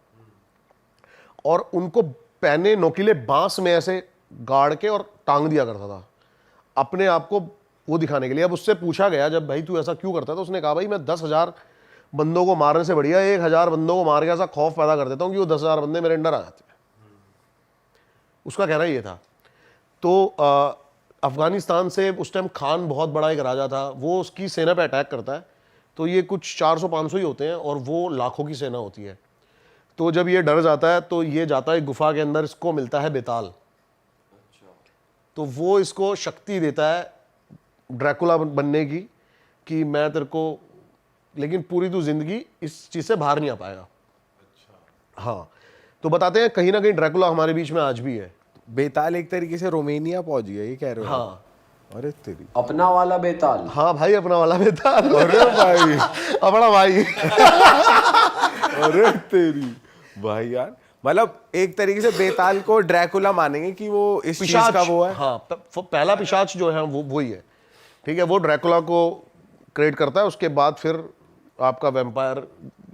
Speaker 6: और उनको पैने नोकीले बांस में ऐसे गाड़ के और टांग दिया करता था, अपने आप को वो दिखाने के लिए। अब उससे पूछा गया, जब भाई तू ऐसा क्यों करता है, तो उसने कहा भाई मैं 10,000 बंदों को मारने से बढ़िया 1,000 बंदों को मार के ऐसा खौफ पैदा कर देता हूँ कि वो 10,000 बंदे मेरे अंडर आ जाते हैं। उसका कहना ये था। तो अफगानिस्तान से उस टाइम खान बहुत बड़ा एक राजा था, वो उसकी सेना पे अटैक करता है, तो ये कुछ 400-500 ही होते हैं और वो लाखों की सेना होती है। तो जब ये डर जाता है तो ये जाता है गुफा के अंदर, इसको मिलता है बेताल। तो वो इसको शक्ति देता है ड्रैकुला बनने की, कि मैं तेरे को, लेकिन पूरी तू जिंदगी इस चीज से बाहर नहीं आ पाएगा। हाँ, तो बताते हैं कहीं ना कहीं ड्रैकुला हमारे बीच में आज भी है।
Speaker 2: बेताल एक तरीके से रोमानिया पहुंच गया, ये कह रहे हो?
Speaker 6: हाँ,
Speaker 2: अरे तेरी।
Speaker 5: अपना वाला बेताल।
Speaker 6: हाँ भाई, अपना वाला बेताल।
Speaker 2: अरे भाई।
Speaker 6: अपना भाई।
Speaker 2: अरे तेरी भाई यार, मतलब एक तरीके से बेताल को ड्रैकुला मानेंगे कि वो इस चीज का वो है।
Speaker 6: हाँ, पहला पिशाच जो है वो ही है, ठीक है। वो ड्रैकुला को क्रिएट करता है, उसके बाद फिर आपका वैम्पायर,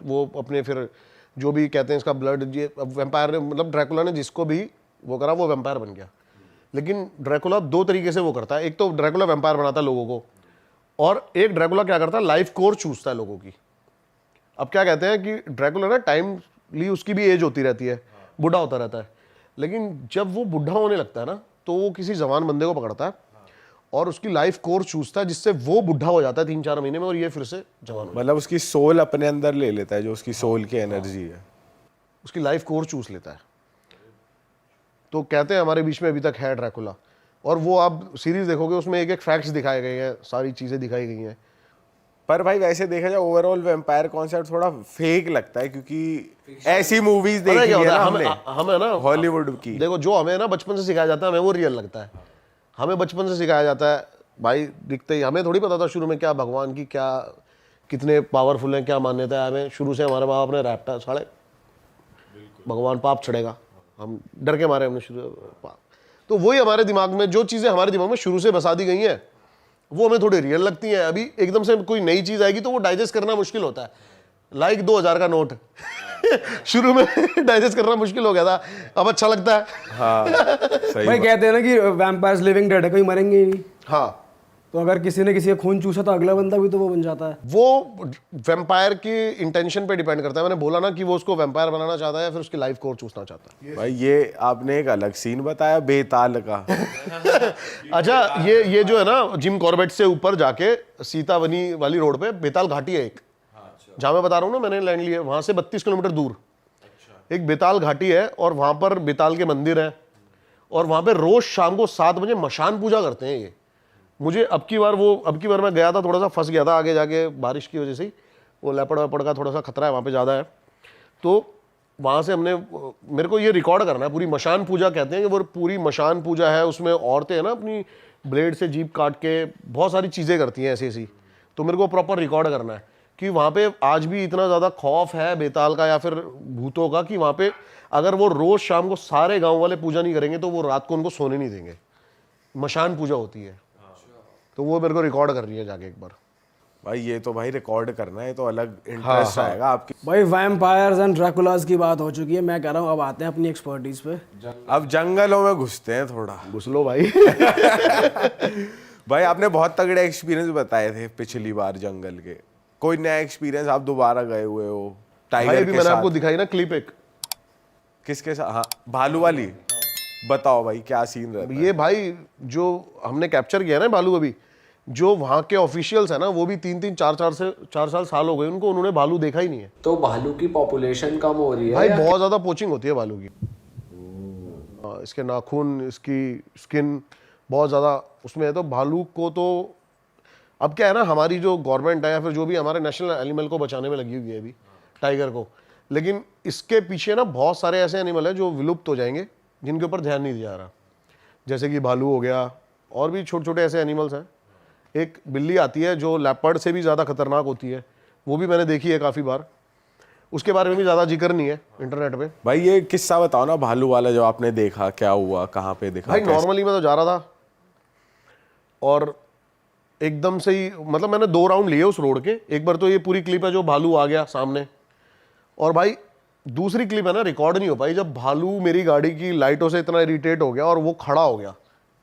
Speaker 6: वो अपने फिर जो भी कहते हैं इसका ब्लड, ये वैम्पायर ने, मतलब ड्रैकुला ने जिसको भी वो करा वो वैम्पायर बन गया। लेकिन ड्रैकुला 2 तरीके से वो करता है, एक तो ड्रैकुला वैम्पायर बनाता है लोगों को, और एक ड्रैकुला क्या करता है, लाइफ कोर चूसता है लोगों की। अब क्या कहते हैं कि ड्रैकुला ना टाइमली उसकी भी एज होती रहती है, बूढ़ा होता रहता है, लेकिन जब वो बूढ़ा होने लगता है ना, तो वो किसी जवान बंदे को पकड़ता है और उसकी लाइफ कोर चूसता है, जिससे वो बूढ़ा हो जाता है 3-4 महीने में, और ये फिर से जवान हो जाता है।
Speaker 2: मतलब उसकी सोल अपने अंदर ले लेता है, जो उसकी सोल की एनर्जी है,
Speaker 6: उसकी लाइफ कोर चूस लेता है। तो कहते हैं हमारे बीच में अभी तक है ड्रैकुला, और वो आप सीरीज देखोगे उसमें एक एक फैक्ट्स दिखाए गए हैं, सारी चीजें दिखाई गई हैं।
Speaker 2: पर भाई वैसे देखा जाए ओवरऑल वैम्पायर कॉन्सेप्ट थोड़ा फेक लगता है, क्योंकि ऐसी मूवीज देखी है ना हमने,
Speaker 6: हमें ना
Speaker 2: हॉलीवुड की।
Speaker 6: देखो, जो हमें ना बचपन से सिखाया जाता है हमें वो रियल लगता है। हमें बचपन से सिखाया जाता है भाई, दिखते ही, हमें थोड़ी पता था शुरू में क्या भगवान की क्या कितने पावरफुल हैं, क्या मान्यता है। हमें शुरू से हमारे माँ बाप ने रैपटा साढ़े भगवान पाप चढ़ेगा, हम डर के मारे हमने शुरू पाप। तो वही हमारे दिमाग में, जो चीज़ें हमारे दिमाग में शुरू से बसा दी गई हैं वो हमें थोड़ी रियल लगती हैं। अभी एकदम से कोई नई चीज़ आएगी तो वो डाइजेस्ट करना मुश्किल होता है। लाइक 2000 का नोट शुरू में डाइजेस्ट करना मुश्किल हो गया था, अब अच्छा लगता है।
Speaker 2: हाँ सही
Speaker 4: भाई कहते हैं ना कि वैम्पायर्स लिविंग डेड है, कोई मरेंगे ही नहीं।
Speaker 6: हाँ,
Speaker 4: तो अगर किसी ने किसी का खून चूसा तो अगला बंदा भी तो वो बन जाता है।
Speaker 6: वो वैम्पायर की इंटेंशन पे डिपेंड करता है। मैंने बोला ना कि वो उसको वैम्पायर बनाना चाहता है या फिर उसकी लाइफ कोर चूसना चाहता है।
Speaker 2: भाई ये आपने एक अलग सीन बताया बेताल का।
Speaker 6: अच्छा, ये जो है ना, जिम कॉर्बेट से ऊपर जाके सीतावनी वाली रोड पे बेताल घाटी है एक, जहां मैं बता रहा हूँ ना मैंने लैंड लिया, वहां से 32 किलोमीटर दूर एक बेताल घाटी है, और वहां पर बेताल के मंदिर है, और वहां पे रोज शाम को 7 बजे मशान पूजा करते हैं ये। मुझे अब की बार मैं गया था, थोड़ा सा फंस गया था आगे जाके बारिश की वजह से ही, वो लेपड़ वेपड़ का थोड़ा सा खतरा है वहाँ पे ज़्यादा है। तो वहाँ से मेरे को ये रिकॉर्ड करना है, पूरी मशान पूजा कहते हैं कि वो पूरी मशान पूजा है। उसमें औरतें हैं ना अपनी ब्लेड से जीप काट के बहुत सारी चीज़ें करती हैं ऐसी। तो मेरे को प्रॉपर रिकॉर्ड करना है कि वहाँ पे आज भी इतना ज़्यादा खौफ है बेताल का या फिर भूतों का, कि वहाँ पे अगर वो रोज़ शाम को सारे गाँव वाले पूजा नहीं करेंगे तो वो रात को उनको सोने नहीं देंगे। मशान पूजा होती है, तो वो मेरे को रिकॉर्ड करनी है जाके एक बार।
Speaker 2: भाई ये तो भाई रिकॉर्ड करना है, तो अलग इंटरेस्ट आएगा आपकी।
Speaker 4: भाई वैम्पायर्स एंड ड्रैकुलास की बात हो चुकी है, मैं कह रहा हूँ अब आते हैं अपनी एक्सपर्टीज पे।
Speaker 2: अब जंगलों में घुसते हैं थोड़ा।
Speaker 6: घुस लो भाई।
Speaker 2: भाई आपने बहुत तगड़े एक्सपीरियंस बताए थे पिछली बार जंगल के, कोई नया एक्सपीरियंस आप दोबारा गए हुए हो
Speaker 6: भाई
Speaker 2: टाइगर
Speaker 6: अभी
Speaker 2: के
Speaker 6: मैंने
Speaker 2: साथ?
Speaker 6: आपको दिखाई ना क्लिप एक,
Speaker 2: किसके साथ? हाँ भालू वाली, बताओ भाई क्या सीन रहता है?
Speaker 6: ये भाई जो हमने कैप्चर किया ना भालू, अभी जो वहाँ के ऑफिशियल्स है ना वो भी 3-3 4 साल हो गए उनको, उन्होंने भालू देखा ही नहीं है
Speaker 5: तो भालू की पॉपुलेशन कम हो रही है
Speaker 6: भाई।
Speaker 5: या
Speaker 6: बहुत ज्यादा पोचिंग होती है भालू की। हाँ, इसके नाखून, इसकी स्किन बहुत ज्यादा उसमें है। तो भालू को तो अब क्या है ना, हमारी जो गवर्नमेंट है या फिर जो भी हमारे नेशनल एनिमल को बचाने में लगी हुई है अभी, टाइगर को, लेकिन इसके पीछे ना बहुत सारे ऐसे एनिमल हैं जो विलुप्त हो जाएंगे जिनके ऊपर ध्यान नहीं दिया जा रहा। जैसे कि भालू हो गया, और भी छोटे छोटे ऐसे एनिमल्स हैं। एक बिल्ली आती है जो लेपर्ड से भी ज़्यादा खतरनाक होती है, वो भी मैंने देखी है काफ़ी बार, उसके बारे में भी ज़्यादा जिक्र नहीं है इंटरनेट पे।
Speaker 2: भाई ये किस्सा बताओ ना भालू वाला, जो आपने देखा, क्या हुआ, कहाँ पे देखा?
Speaker 6: भाई
Speaker 2: कैसे?
Speaker 6: नॉर्मली मैं तो जा रहा था और एकदम से ही, मतलब मैंने 2 राउंड लिए उस रोड के। एक बार तो ये पूरी क्लिप है जो भालू आ गया सामने, और भाई दूसरी क्लिप है ना, रिकॉर्ड नहीं हो पाई, जब भालू मेरी गाड़ी की लाइटों से इतना इरिटेट हो गया और वो खड़ा हो गया।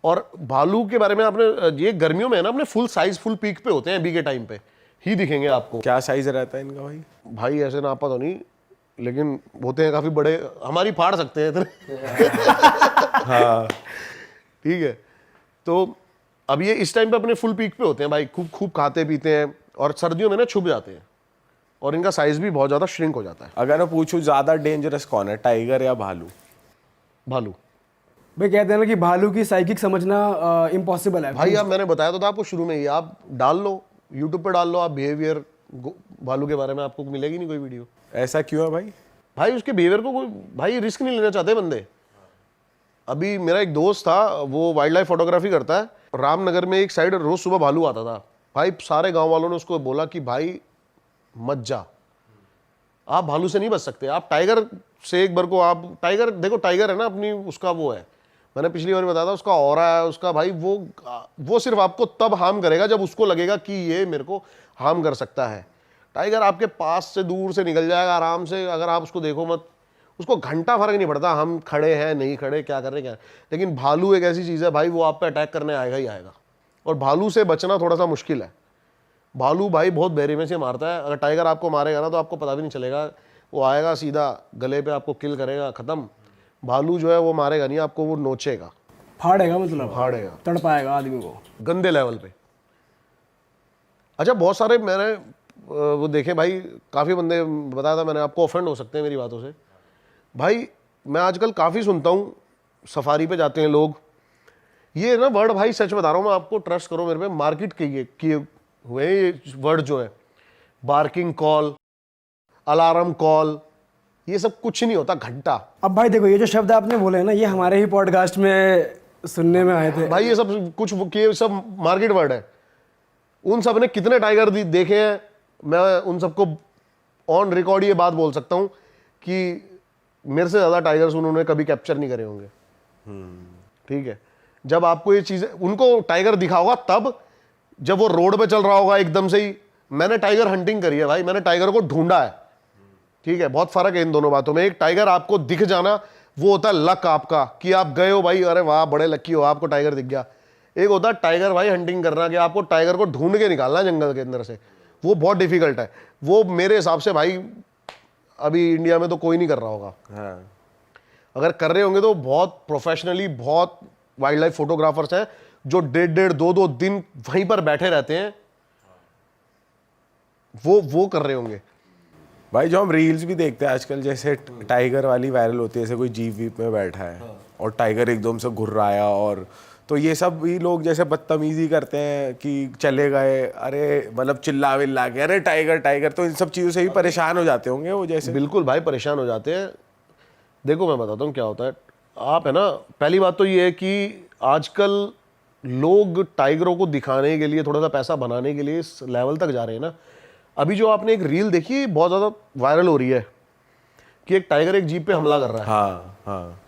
Speaker 6: और भालू के बारे में आपने, ये गर्मियों में है ना, अपने फुल साइज फुल पीक पे होते हैं अभी के टाइम पे ही दिखेंगे आपको।
Speaker 2: क्या साइज रहता है इनका भाई?
Speaker 6: भाई ऐसे नापा तो नहीं, लेकिन होते हैं काफी बड़े, हमारी फाड़ सकते हैं इतने।
Speaker 2: हाँ
Speaker 6: ठीक है, तो अब ये इस टाइम पे अपने फुल पीक पे होते हैं भाई, खूब खूब खाते पीते हैं, और सर्दियों में ना छुप जाते हैं और इनका साइज भी बहुत ज्यादा श्रिंक हो जाता है।
Speaker 2: अगर मैं पूछूं ज्यादा डेंजरस कौन है, टाइगर या भालू?
Speaker 6: भालू।
Speaker 4: भाई कहते हैं ना कि भालू की साइकिक समझना इम्पॉसिबल है
Speaker 6: भाई अब मैंने बताया तो था आपको शुरू में ही, आप डाल लो यूट्यूब पे, डाल लो आप बिहेवियर भालू के बारे में, आपको मिलेगी नहीं कोई वीडियो।
Speaker 2: ऐसा क्यों है भाई?
Speaker 6: भाई उसके बिहेवियर को कोई, भाई रिस्क नहीं लेना चाहते बंदे। अभी मेरा एक दोस्त था, वो वाइल्ड लाइफ फोटोग्राफी करता है, रामनगर में एक साइड रोज सुबह भालू आता था भाई। सारे गांव वालों ने उसको बोला कि भाई मत जा, आप भालू से नहीं बच सकते, आप टाइगर से एक बार को, आप टाइगर देखो, टाइगर है ना अपनी, उसका वो है, मैंने पिछली बार बताया था, उसका ऑरा है उसका भाई, वो सिर्फ आपको तब हार्म करेगा जब उसको लगेगा कि ये मेरे को हार्म कर सकता है। टाइगर आपके पास से दूर से निकल जाएगा आराम से, अगर आप उसको देखो मत, उसको घंटा फर्क नहीं पड़ता हम खड़े हैं नहीं खड़े, क्या कर रहे क्या। लेकिन भालू एक ऐसी चीज़ है भाई, वो आप पे अटैक करने आएगा ही आएगा, और भालू से बचना थोड़ा सा मुश्किल है। भालू भाई बहुत बेरहमी से मारता है, अगर टाइगर आपको मारेगा ना तो आपको पता भी नहीं चलेगा, वो आएगा सीधा गले पे आपको किल करेगा, खत्म। भालू जो है वो मारेगा नहीं आपको, वो नोचेगा,
Speaker 4: फाड़ेगा, मतलब
Speaker 6: फाड़ेगा,
Speaker 4: तड़पाएगा आदमी को
Speaker 6: गंदे लेवल पे। अच्छा बहुत सारे मैंने वो देखे भाई, काफ़ी बंदे, बताया था मैंने आपको, ऑफेंड हो सकते हैं मेरी बातों से। भाई मैं आजकल काफ़ी सुनता हूँ, सफारी पे जाते हैं लोग, ये ना वर्ड भाई सच बता रहा हूँ मैं आपको, ट्रस्ट करो मेरे पे, मार्केट किए हुए ये वर्ड जो है, बार्किंग कॉल, अलार्म कॉल, ये सब कुछ नहीं होता, घंटा।
Speaker 4: अब भाई देखो, ये जो शब्द आपने बोले हैं ना, ये हमारे ही पॉडकास्ट में सुनने में आए थे
Speaker 6: भाई। ये सब कुछ ये सब मार्केट वर्ड है। उन सब ने कितने टाइगर देखे हैं, मैं उन सबको ऑन रिकॉर्ड ये बात बोल सकता हूँ कि मेरे से ज़्यादा टाइगर्स उन्होंने कभी कैप्चर नहीं करे होंगे। ठीक है, जब आपको ये चीज़ें, उनको टाइगर दिखा होगा तब जब वो रोड पे चल रहा होगा एकदम से ही। मैंने टाइगर हंटिंग करी है भाई, मैंने टाइगर को ढूंढा है। ठीक है, बहुत फर्क है इन दोनों बातों में। एक टाइगर आपको दिख जाना वो होता है लक आपका, कि आप गए हो भाई, अरे वाह बड़े लकी हो, आपको टाइगर दिख गया। एक होता है टाइगर भाई हंटिंग करना, कि आपको टाइगर को ढूंढ के निकालना जंगल के अंदर से, वो बहुत डिफिकल्ट है। वो मेरे हिसाब से भाई अभी इंडिया में तो कोई नहीं कर रहा होगा।
Speaker 2: हाँ
Speaker 6: अगर कर रहे होंगे तो बहुत प्रोफेशनली, बहुत वाइल्ड लाइफ फोटोग्राफर्स हैं जो 1.5-2 दिन वहीं पर बैठे रहते हैं, वो कर रहे होंगे।
Speaker 2: भाई जो हम रील्स भी देखते हैं आजकल, जैसे टाइगर वाली वायरल होती है, जैसे कोई जीप वीप में बैठा है और टाइगर एकदम से घुर्राया, और तो ये सब भी लोग जैसे बदतमीजी करते हैं कि चले गए, अरे मतलब चिल्ला विल्ला के, अरे टाइगर टाइगर, तो इन सब चीज़ों से भी परेशान हो जाते होंगे वो जैसे।
Speaker 6: बिल्कुल भाई परेशान हो जाते हैं। देखो मैं बताता हूँ क्या होता है, आप है ना, पहली बात तो ये है कि आजकल लोग टाइगरों को दिखाने के लिए, थोड़ा सा पैसा बनाने के लिए इस लेवल तक जा रहे हैं ना। अभी जो आपने एक रील देखी बहुत ज़्यादा वायरल हो रही है कि एक टाइगर एक जीप पे हमला कर रहा है।
Speaker 2: हाँ हाँ,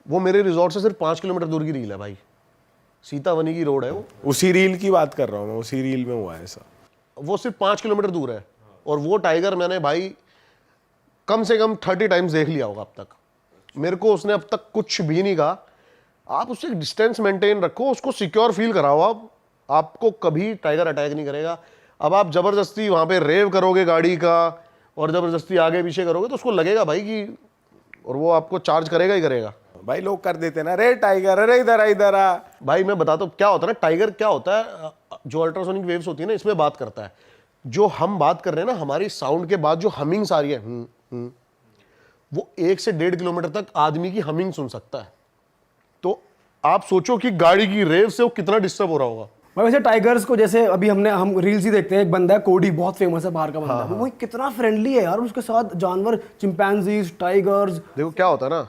Speaker 6: वो मेरे रिजॉर्ट से सिर्फ 5 किलोमीटर दूर की रील है भाई, सीतावनी की रोड है वो।
Speaker 2: उसी रील की बात कर रहा हूँ मैं, उसी रील में हुआ है ऐसा।
Speaker 6: वो सिर्फ 5 किलोमीटर दूर है, और वो टाइगर मैंने भाई कम से कम 30 टाइम्स देख लिया होगा अब तक। मेरे को उसने अब तक कुछ भी नहीं कहा। आप उससे डिस्टेंस मेंटेन रखो, उसको सिक्योर फील कराओ आप, आपको कभी टाइगर अटैक नहीं करेगा। अब आप जबरदस्ती वहां पे रेव करोगे गाड़ी का और जबरदस्ती आगे पीछे करोगे तो उसको लगेगा भाई कि, और वो आपको चार्ज करेगा ही करेगा।
Speaker 2: भाई लोग कर देते ना, रे टाइगर, अरे इधर आ इधर आ।
Speaker 6: भाई मैं बताता हूँ क्या होता है ना, टाइगर क्या होता है, जो अल्ट्रासोनिक वेव्स होती है ना इसमें बात करता है। जो हम बात कर रहे हैं ना, हमारी साउंड के बाद जो हमिंग्स आ रही है, वो 1 से 1.5 किलोमीटर तक आदमी की हमिंग सुन सकता है। तो आप सोचो कि गाड़ी की रेव से वो कितना डिस्टर्ब हो रहा होगा।
Speaker 4: भाई वैसे टाइगर्स को, जैसे अभी हम रील्स ही देखते हैं, एक बंदा है कोडी, बहुत फेमस है बाहर का बंदा, वो कितना फ्रेंडली है यार, उसके साथ जानवर, चिंपैंजीज, टाइगर्स।
Speaker 6: देखो क्या होता है ना,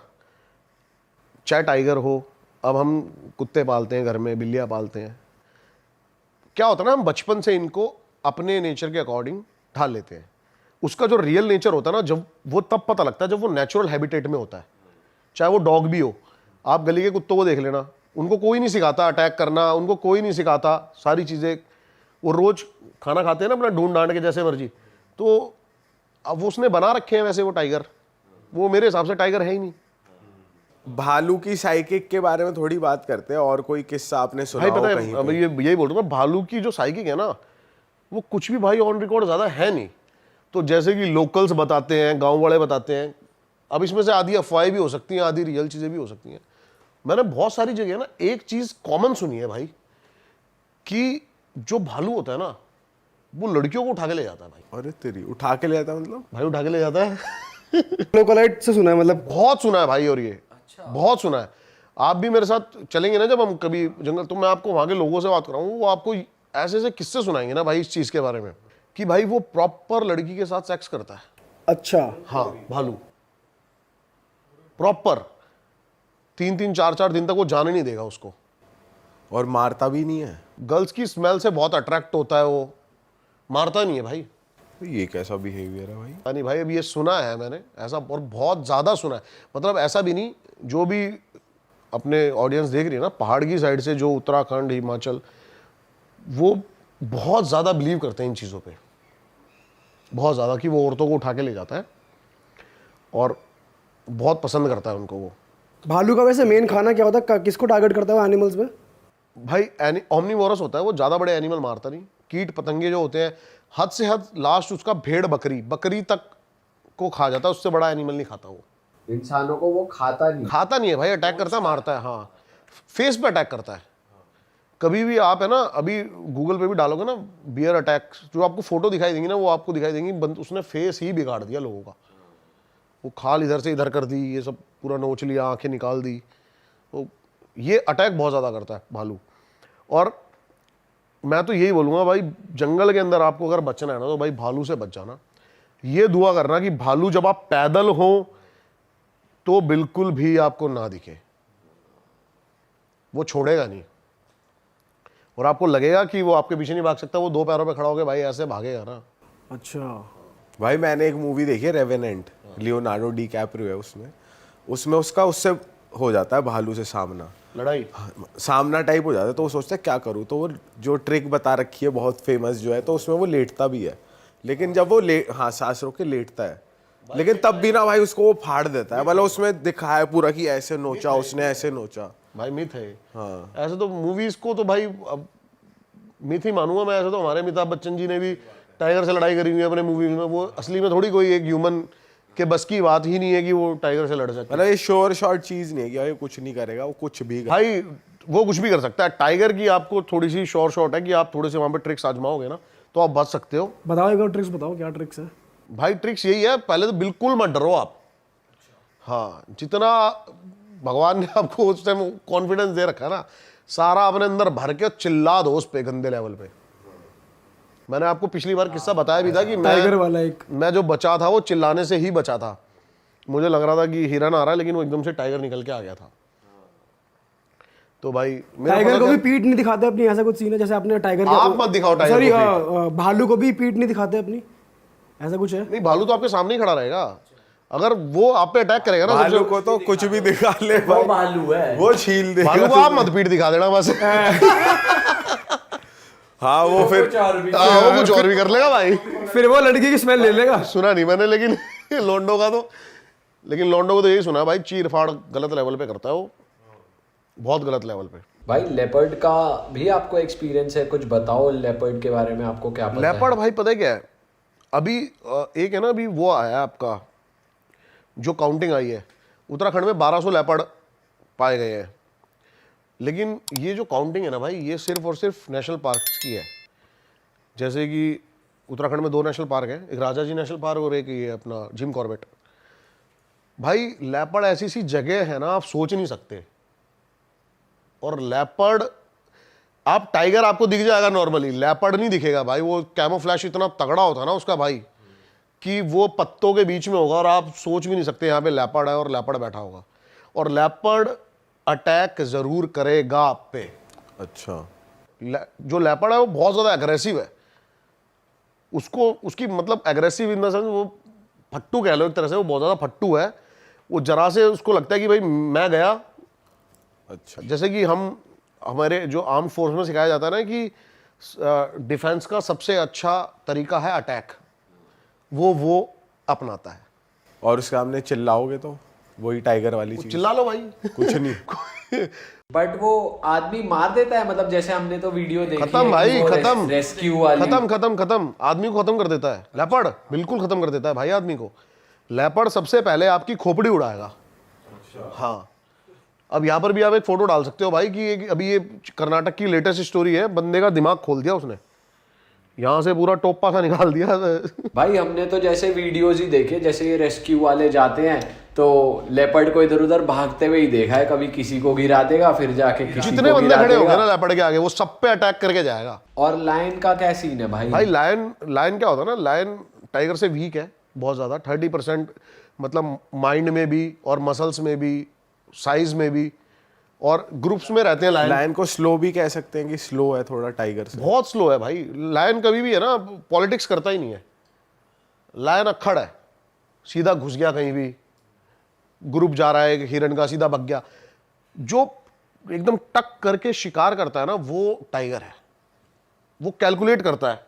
Speaker 6: चाहे टाइगर हो, अब हम कुत्ते पालते हैं घर में, बिल्लियां पालते हैं, क्या होता है ना, हम बचपन से इनको अपने नेचर के अकॉर्डिंग ढाल लेते हैं। उसका जो रियल नेचर होता है ना, जब वो तब पता लगता है जब वो नेचुरल हैबिटेट में होता है। चाहे वो डॉग भी हो, आप गली के कुत्तों को देख लेना, उनको कोई नहीं सिखाता अटैक करना, उनको कोई नहीं सिखाता सारी चीज़ें, वो रोज खाना खाते हैं ना अपना ढूंढ डांट के जैसे मर्जी। तो अब वो उसने बना रखे हैं वैसे वो टाइगर, वो मेरे हिसाब से टाइगर है ही नहीं।
Speaker 2: भालू की साइकिक के बारे में थोड़ी बात करते हैं, और कोई किस्सा आपने सुना
Speaker 6: भाई
Speaker 2: हो
Speaker 6: पता
Speaker 2: कहीं
Speaker 6: है, अब यही बोल रहा हूँ, भालू की जो साइकिक है ना, वो कुछ भी भाई ऑन रिकॉर्ड ज़्यादा है नहीं। तो जैसे कि लोकल्स बताते हैं, गांव वाले बताते हैं, अब इसमें से आधी अफवाहें भी हो सकती हैं, आधी रियल चीज़ें भी हो सकती हैं। मैंने बहुत सारी जगह ना एक चीज़ कॉमन सुनी है भाई, कि जो भालू होता है ना, वो लड़कियों को उठा के ले जाता है भाई।
Speaker 2: अरे तेरी, उठा के ले जाता है मतलब?
Speaker 6: भाई उठा के ले जाता है।
Speaker 4: लोकलाइट से सुना है, मतलब
Speaker 6: बहुत सुना है भाई, और ये बहुत सुना है। आप भी मेरे साथ चलेंगे ना जब हम कभी जंगल, तो मैं आपको वहां के लोगों से बात कराऊंगा, वो आपको ऐसे ऐसे किस्से सुनाएंगे ना भाई इस चीज के बारे में, कि भाई वो प्रॉपर लड़की के साथ सेक्स करता है।
Speaker 4: अच्छा,
Speaker 6: हाँ, भालू प्रॉपर 3-3, 4-4 दिन तक वो जाने नहीं देगा उसको,
Speaker 2: और मारता भी नहीं है?
Speaker 6: गर्ल्स की स्मेल से बहुत अट्रैक्ट होता है वो, मारता नहीं है भाई।
Speaker 2: ये कैसा बिहेवियर है भाई?
Speaker 6: नहीं भाई, अब ये सुना है मैंने ऐसा, और बहुत ज़्यादा सुना है। मतलब ऐसा भी नहीं, जो भी अपने ऑडियंस देख रही है ना पहाड़ की साइड से, जो उत्तराखंड, हिमाचल, वो बहुत ज़्यादा बिलीव करते हैं इन चीज़ों पे, बहुत ज़्यादा, कि वो औरतों को उठा के ले जाता है और बहुत पसंद करता है उनको वो।
Speaker 4: भालू का वैसे मेन खाना क्या होता है, किसको टारगेट करता है एनिमल्स में?
Speaker 6: भाई ओमनीवोरस होता है वो, ज़्यादा बड़े एनिमल मारता नहीं, कीट पतंगे जो होते हैं, हद से हद लास्ट उसका भेड़ बकरी तक को खा जाता है, उससे बड़ा एनिमल नहीं खाता वो।
Speaker 5: इंसानों को वो खाता नहीं
Speaker 6: है भाई, अटैक करता है, मारता है। हाँ, फेस पे अटैक करता है। कभी भी आप है ना, अभी गूगल पे भी डालोगे ना बियर अटैक, जो आपको फोटो दिखाई देंगी ना, वो आपको दिखाई देंगी उसने फेस ही बिगाड़ दिया लोगों का। वो खाल इधर से इधर कर दी, ये सब पूरा नोच लिया, आंखें निकाल दी। तो ये अटैक बहुत ज़्यादा करता है भालू। और मैं तो यही बोलूँगा भाई, जंगल के अंदर आपको अगर बचना है ना, तो भाई भालू से बच जाना। ये दुआ करना कि भालू जब आप पैदल हो तो बिल्कुल भी आपको ना दिखे, वो छोड़ेगा नहीं, और आपको लगेगा कि वो आपके पीछे नहीं भाग सकता, वो 2 पैरों पे खड़ा होकर भाई ऐसे भागेगा ना।
Speaker 4: अच्छा
Speaker 2: भाई मैंने एक मूवी देखी है रेवेनेंट, लियोनार्डो डी कैप्रियो है उसमें उसका उससे हो जाता है भालू से सामना,
Speaker 6: लड़ाई
Speaker 2: सामना टाइप हो जाता है। तो वो सोचता है क्या करूँ, तो वो जो ट्रिक बता रखी है बहुत फेमस जो है, तो उसमें वो लेटता भी है, लेकिन जब वो हाँ सांस रोक के लेटता है, लेकिन तब भी ना भाई उसको वो फाड़ देता है। मतलब उसमें दिखाया पूरा कि ऐसे नोचा उसने, ऐसे नोचा।
Speaker 6: भाई मिथ है।
Speaker 2: हाँ,
Speaker 6: ऐसे तो मूवीज को तो भाई अब मिथ ही मानूंगा मैं। ऐसे तो हमारे अमिताभ बच्चन जी ने भी टाइगर से लड़ाई करी हुई है अपने मूवीज में, वो असली में थोड़ी कोई एक ह्यूमन के बस की बात ही नहीं है कि वो टाइगर से लड़ सकता है।
Speaker 2: मतलब ये श्योर शॉर्ट चीज नहीं है कि भाई कुछ नहीं करेगा, वो कुछ भी
Speaker 6: भाई वो कुछ भी कर सकता है। टाइगर की आपको थोड़ी सी श्योर शॉट है कि आप थोड़े से वहां पे ट्रिक्स आजमाओगे ना, तो आप बच सकते हो।
Speaker 4: बताओ एक बार ट्रिक्स बताओ, क्या ट्रिक्स है?
Speaker 6: भाई ट्रिक्स यही है, पहले तो बिल्कुल मत डरो आप। हाँ, जितना भगवान ने आपको उस टाइम कॉन्फिडेंस दे रखा है ना, सारा अपने अंदर भर के चिल्ला दो उस पे गंदे लेवल पे। मैंने आपको पिछली बार किस्सा बताया भी था कि
Speaker 4: टाइगर वाला एक,
Speaker 6: मैं जो बचा था वो चिल्लाने से ही बचा था। मुझे लग रहा था कि हिरन आ रहा है, लेकिन वो एकदम से टाइगर निकल के आ गया था। तो भाई
Speaker 4: टाइगर को भी पीठ नहीं दिखाते अपनी, ऐसा कुछ सीन है जैसे आपने टाइगर
Speaker 6: आप मत दिखाओ टाइगर
Speaker 4: सॉरी
Speaker 6: को
Speaker 4: भालू को भी पीठ नहीं दिखाते अपनी, ऐसा कुछ है?
Speaker 6: नहीं, भालू तो आपके सामने ही खड़ा रहेगा। अगर वो आप पे अटैक करेगा ना,
Speaker 2: भालू को तो कुछ भी दिखा ले
Speaker 5: वो भालू है,
Speaker 2: वो छील देगा।
Speaker 6: भालू को आप मत पीठ दिखा देना बस।
Speaker 2: हाँ वो फिर
Speaker 6: वो कुछ और भी कर लेगा भाई,
Speaker 4: फिर वो लड़की की स्मेल ले लेगा।
Speaker 6: सुना नहीं मैंने, लेकिन लोंडो का तो, लेकिन लोंडो को तो यही सुना है भाई, चीर फाड़ गलत लेवल पे करता है वो, बहुत गलत लेवल पे।
Speaker 5: भाई लेपर्ड का भी आपको एक्सपीरियंस है, कुछ बताओ लेपर्ड के बारे में, आपको क्या पता
Speaker 6: लेपर्ड
Speaker 5: है?
Speaker 6: भाई पता है क्या है, अभी एक है ना, अभी वो आया है आपका जो काउंटिंग आई है, उत्तराखंड में 1200 लेपर्ड पाए गए हैं। लेकिन ये जो काउंटिंग है ना भाई, ये सिर्फ और सिर्फ नेशनल पार्क्स की है। जैसे कि उत्तराखंड में 2 नेशनल पार्क हैं, एक राजाजी नेशनल पार्क और एक ये अपना जिम कॉर्बेट। भाई लेपर्ड ऐसी सी जगह है ना, आप सोच नहीं सकते। और लेपर्ड, आप टाइगर आपको दिख जाएगा नॉर्मली, लेपर्ड नहीं दिखेगा भाई। वो कैमोफ्लैश इतना तगड़ा होता है ना उसका भाई, कि वो पत्तों के बीच में होगा और आप सोच भी नहीं सकते यहाँ पे लेपर्ड है और लेपर्ड बैठा होगा। और लेपर्ड अटैक जरूर करेगा आप पे।
Speaker 2: अच्छा।
Speaker 6: जो लेपर्ड है वो बहुत ज्यादा एग्रेसिव है। उसको, उसकी मतलब एग्रेसिव इन द सेंस, वो फट्टू कह लो एक तरह से, वो बहुत ज्यादा फट्टू है। वो जरा से उसको लगता है कि भाई मैं गया।
Speaker 2: अच्छा।
Speaker 6: जैसे कि हमारे जो आर्म फोर्स में सिखाया जाता है ना कि डिफेंस का सबसे अच्छा तरीका है अटैक, वो अपनाता है।
Speaker 2: और उसके सामने चिल्लाओगे तो वही टाइगर वाली चीज।
Speaker 6: चिल्ला लो भाई।
Speaker 2: कुछ नहीं।
Speaker 5: बट वो आदमी मार देता है, मतलब जैसे हमने तो वीडियो देखी
Speaker 6: खत्म
Speaker 5: है
Speaker 6: भाई,
Speaker 5: कि वो
Speaker 6: खत्म,
Speaker 5: रेस्क्यू वाली।
Speaker 6: खत्म आदमी को खत्म कर देता है लेपर्ड, बिल्कुल खत्म कर देता है भाई आदमी को। लेपर्ड सबसे पहले आपकी खोपड़ी उड़ाएगा। हाँ, अब यहाँ पर भी आप एक फोटो डाल सकते हो भाई कि अभी ये कर्नाटक की लेटेस्ट स्टोरी है, बंदे का दिमाग खोल दिया उसने, यहाँ से पूरा टोपा सा निकाल दिया।
Speaker 5: भाई हमने तो जैसे वीडियोज ही देखे, जैसे ये रेस्क्यू वाले जाते हैं तो लेपर्ड को इधर उधर भागते हुए ही देखा है, कभी किसी को गिरा देगा, फिर जाके किसी
Speaker 6: जितने
Speaker 5: को
Speaker 6: बंदे
Speaker 5: गिरा
Speaker 6: खड़े होंगे
Speaker 5: देगा।
Speaker 6: ना लेपर्ड के आगे, वो सब पे अटैक करके जाएगा।
Speaker 5: और लायन का क्या सीन है भाई?
Speaker 6: भाई लायन क्या होता है ना, लायन टाइगर से वीक है बहुत ज्यादा, 30%, मतलब माइंड में भी और मसल्स में भी, साइज में भी, और ग्रुप्स में रहते हैं लायन।
Speaker 2: लायन को स्लो भी कह सकते हैं कि स्लो है थोड़ा टाइगर से।
Speaker 6: बहुत स्लो है भाई लायन, कभी भी है ना पॉलिटिक्स करता ही नहीं है। लायन अक्खड़ है, सीधा घुस गया कहीं भी, ग्रुप जा रहा है हिरन का, सीधा भग गया। जो एकदम टक करके शिकार करता है ना, वो टाइगर है। वो कैलकुलेट करता है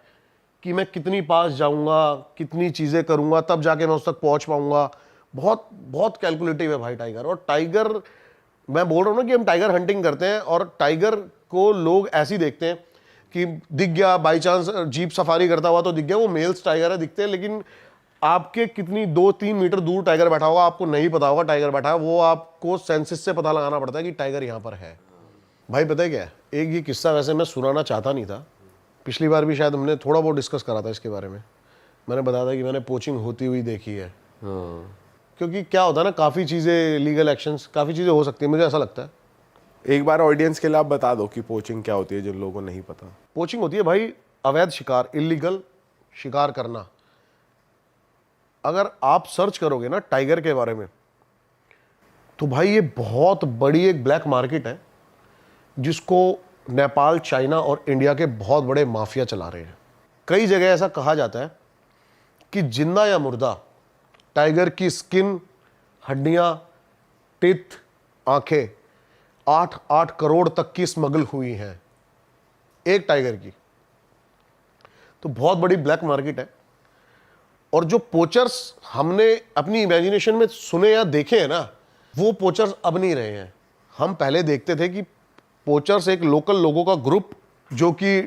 Speaker 6: कि मैं कितनी पास जाऊंगा, कितनी चीजें करूंगा, तब जाके मैं उस तक पहुंच पाऊंगा। बहुत बहुत कैलकुलेटिव है भाई टाइगर। और टाइगर, मैं बोल रहा हूं ना कि हम टाइगर हंटिंग करते हैं, और टाइगर को लोग ऐसे ही देखते हैं कि दिख गया, बाई चांस जीप सफारी करता हुआ तो दिख गया, वो मेल्स टाइगर है दिखते हैं। लेकिन आपके कितनी 2-3 मीटर दूर टाइगर बैठा होगा आपको नहीं पता होगा टाइगर बैठा है। वो आपको सेंसिस से पता लगाना पड़ता है कि टाइगर यहाँ पर है। भाई पता है क्या है, एक ये किस्सा वैसे मैं सुनाना चाहता नहीं था, पिछली बार भी शायद हमने थोड़ा बहुत डिस्कस करा था इसके बारे में। मैंने बताया था कि मैंने पोचिंग होती हुई देखी है। क्योंकि क्या होता है ना, काफ़ी चीज़ें, लीगल एक्शंस, काफ़ी चीज़ें हो सकती है, मुझे ऐसा लगता है।
Speaker 2: एक बार ऑडियंस के लिए आप बता दो कि पोचिंग क्या होती है, जिन लोगों को नहीं पता।
Speaker 6: पोचिंग होती है भाई अवैध शिकार, इलीगल शिकार करना। अगर आप सर्च करोगे ना टाइगर के बारे में, तो भाई ये बहुत बड़ी एक ब्लैक मार्केट है, जिसको नेपाल, चाइना और इंडिया के बहुत बड़े माफिया चला रहे हैं। कई जगह ऐसा कहा जाता है कि जिंदा या मुर्दा टाइगर की स्किन, हड्डियां, टिथ, आंखें 8-8 करोड़ तक की स्मगल हुई हैं एक टाइगर की। तो बहुत बड़ी ब्लैक मार्केट है। और जो पोचर्स हमने अपनी इमेजिनेशन में सुने या देखे हैं ना, वो पोचर्स अब नहीं रहे हैं। हम पहले देखते थे कि पोचर्स एक लोकल लोगों का ग्रुप जो कि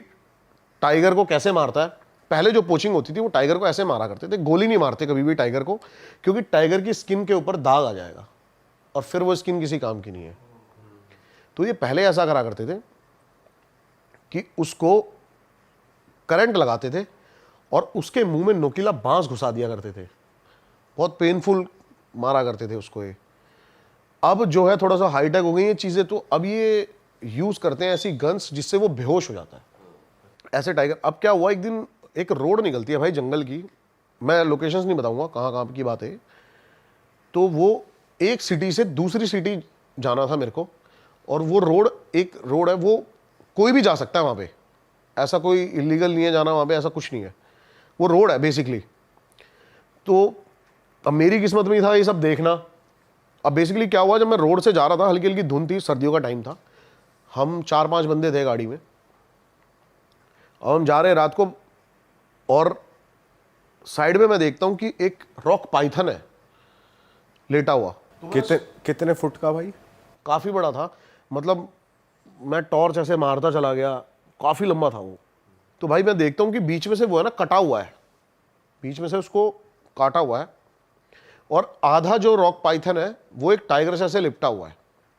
Speaker 6: टाइगर को कैसे मारता है। पहले जो पोचिंग होती थी वो टाइगर को ऐसे मारा करते थे, गोली नहीं मारते कभी भी टाइगर को, क्योंकि टाइगर की स्किन के ऊपर दाग आ जाएगा और फिर वो स्किन किसी काम की नहीं है। तो ये पहले ऐसा करा करते थे कि उसको करंट लगाते थे और उसके मुंह में नुकीला बांस घुसा दिया करते थे, बहुत पेनफुल मारा करते थे उसको। ये अब जो है थोड़ा सा हाईटेक हो गई ये चीज़ें, तो अब ये यूज़ करते हैं ऐसी गन्स जिससे वो बेहोश हो जाता है ऐसे टाइगर। अब क्या हुआ, एक दिन एक रोड निकलती है भाई जंगल की, मैं लोकेशंस नहीं बताऊंगा कहाँ कहाँ की बात है। तो वो एक सिटी से दूसरी सिटी जाना था मेरे को, और वो रोड, एक रोड है, वो कोई भी जा सकता है वहाँ पे, ऐसा कोई इलीगल नहीं है जाना वहाँ पे, ऐसा कुछ नहीं है, वो रोड है बेसिकली। तो अब मेरी किस्मत में ही था ये सब देखना। अब बेसिकली क्या हुआ, जब मैं रोड से जा रहा था, हल्की हल्की धुंध थी, सर्दियों का टाइम था, हम 4-5 बंदे थे गाड़ी में, और हम जा रहे हैं रात को, और साइड में मैं देखता हूं कि एक रॉक पाइथन है लेटा हुआ।
Speaker 2: कितने फुट का भाई?
Speaker 6: काफी बड़ा था, मतलब मैं टॉर्च ऐसे मारता चला गया, काफ़ी लंबा था वो। तो भाई मैं देखता हूँ कि बीच में से वो है ना कटा हुआ है, बीच में से उसको काटा हुआ है, और आधा जो रॉक पाइथन है वो एक टाइगर से ऐसे लिपटा हुआ है।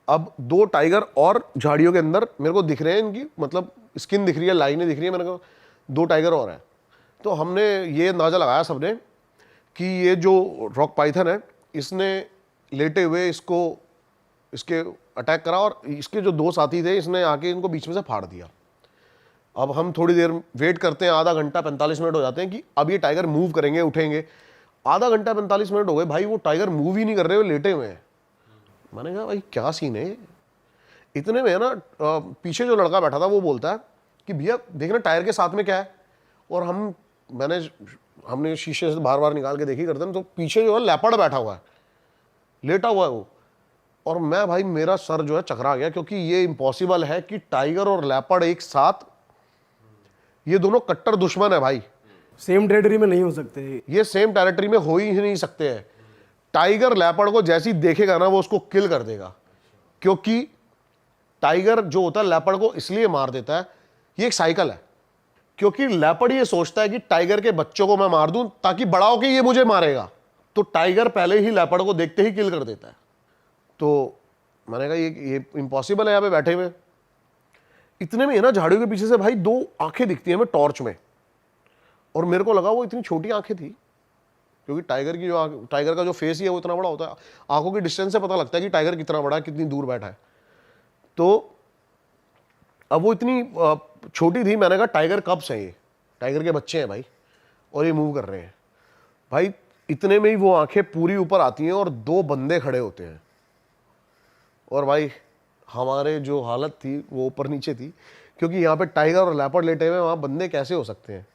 Speaker 6: अब 2 टाइगर और झाड़ियों के अंदर मेरे को दिख रहे हैं, इनकी मतलब स्किन दिख रही है, लाइनें दिख रही है, मैंने कहा 2 टाइगर और हैं। तो हमने ये अंदाज़ा लगाया सबने कि ये जो रॉक पाइथन है इसने लेटे हुए इसके अटैक करा, और इसके जो 2 साथी थे इसने आके इनको बीच में से फाड़ दिया। अब हम थोड़ी देर वेट करते हैं, आधा घंटा 45 मिनट हो जाते हैं कि अब ये टाइगर मूव करेंगे, उठेंगे। आधा घंटा 45 मिनट हो गए भाई, वो टाइगर मूव ही नहीं कर रहे, वो लेटे हुए हैं। मैंने कहा भाई क्या सीन है। इतने में ना पीछे जो लड़का बैठा था वो बोलता है कि भैया देखना टायर के साथ में क्या है। और हमने शीशे से बार बार निकाल के देखी करते हैं, तो पीछे जो है लेपर्ड बैठा हुआ है, लेटा हुआ है वो। और मैं भाई मेरा सर जो है चकरा गया, क्योंकि ये इम्पॉसिबल है कि टाइगर और लेपर्ड एक साथ, ये दोनों कट्टर दुश्मन है भाई,
Speaker 4: सेम टेरिटरी में नहीं हो सकते।
Speaker 6: ये सेम टेरिटरी में हो ही नहीं सकते हैं। टाइगर लेपर्ड को जैसी देखेगा ना वो उसको किल कर देगा, क्योंकि टाइगर जो होता है लेपर्ड को इसलिए मार देता है, ये एक साइकिल है। क्योंकि लेपर्ड ये सोचता है कि टाइगर के बच्चों को मैं मार दूं ताकि बड़ा होके ये मुझे मारेगा, तो टाइगर पहले ही लेपर्ड को देखते ही किल कर देता है। तो मैंने कहा ये इम्पॉसिबल है यहाँ पे बैठे हुए। इतने में है ना झाड़ियों के पीछे से भाई 2 आंखें दिखती हैं हमें टॉर्च में, और मेरे को लगा वो इतनी छोटी आंखें थी, क्योंकि टाइगर का जो फेस ही है वो इतना बड़ा होता है, आंखों की डिस्टेंस से पता लगता है कि टाइगर कितना बड़ा है, कितनी दूर बैठा है। तो अब वो इतनी छोटी थी, मैंने कहा टाइगर कब्स हैं, ये टाइगर के बच्चे हैं भाई, और ये मूव कर रहे हैं। भाई इतने में ही वो आंखें पूरी ऊपर आती हैं और 2 बंदे खड़े होते हैं, और भाई हमारे जो हालत थी वो ऊपर नीचे थी, क्योंकि यहाँ पे टाइगर और लेपर्ड लेटे हुए, वहाँ बंदे कैसे हो सकते हैं।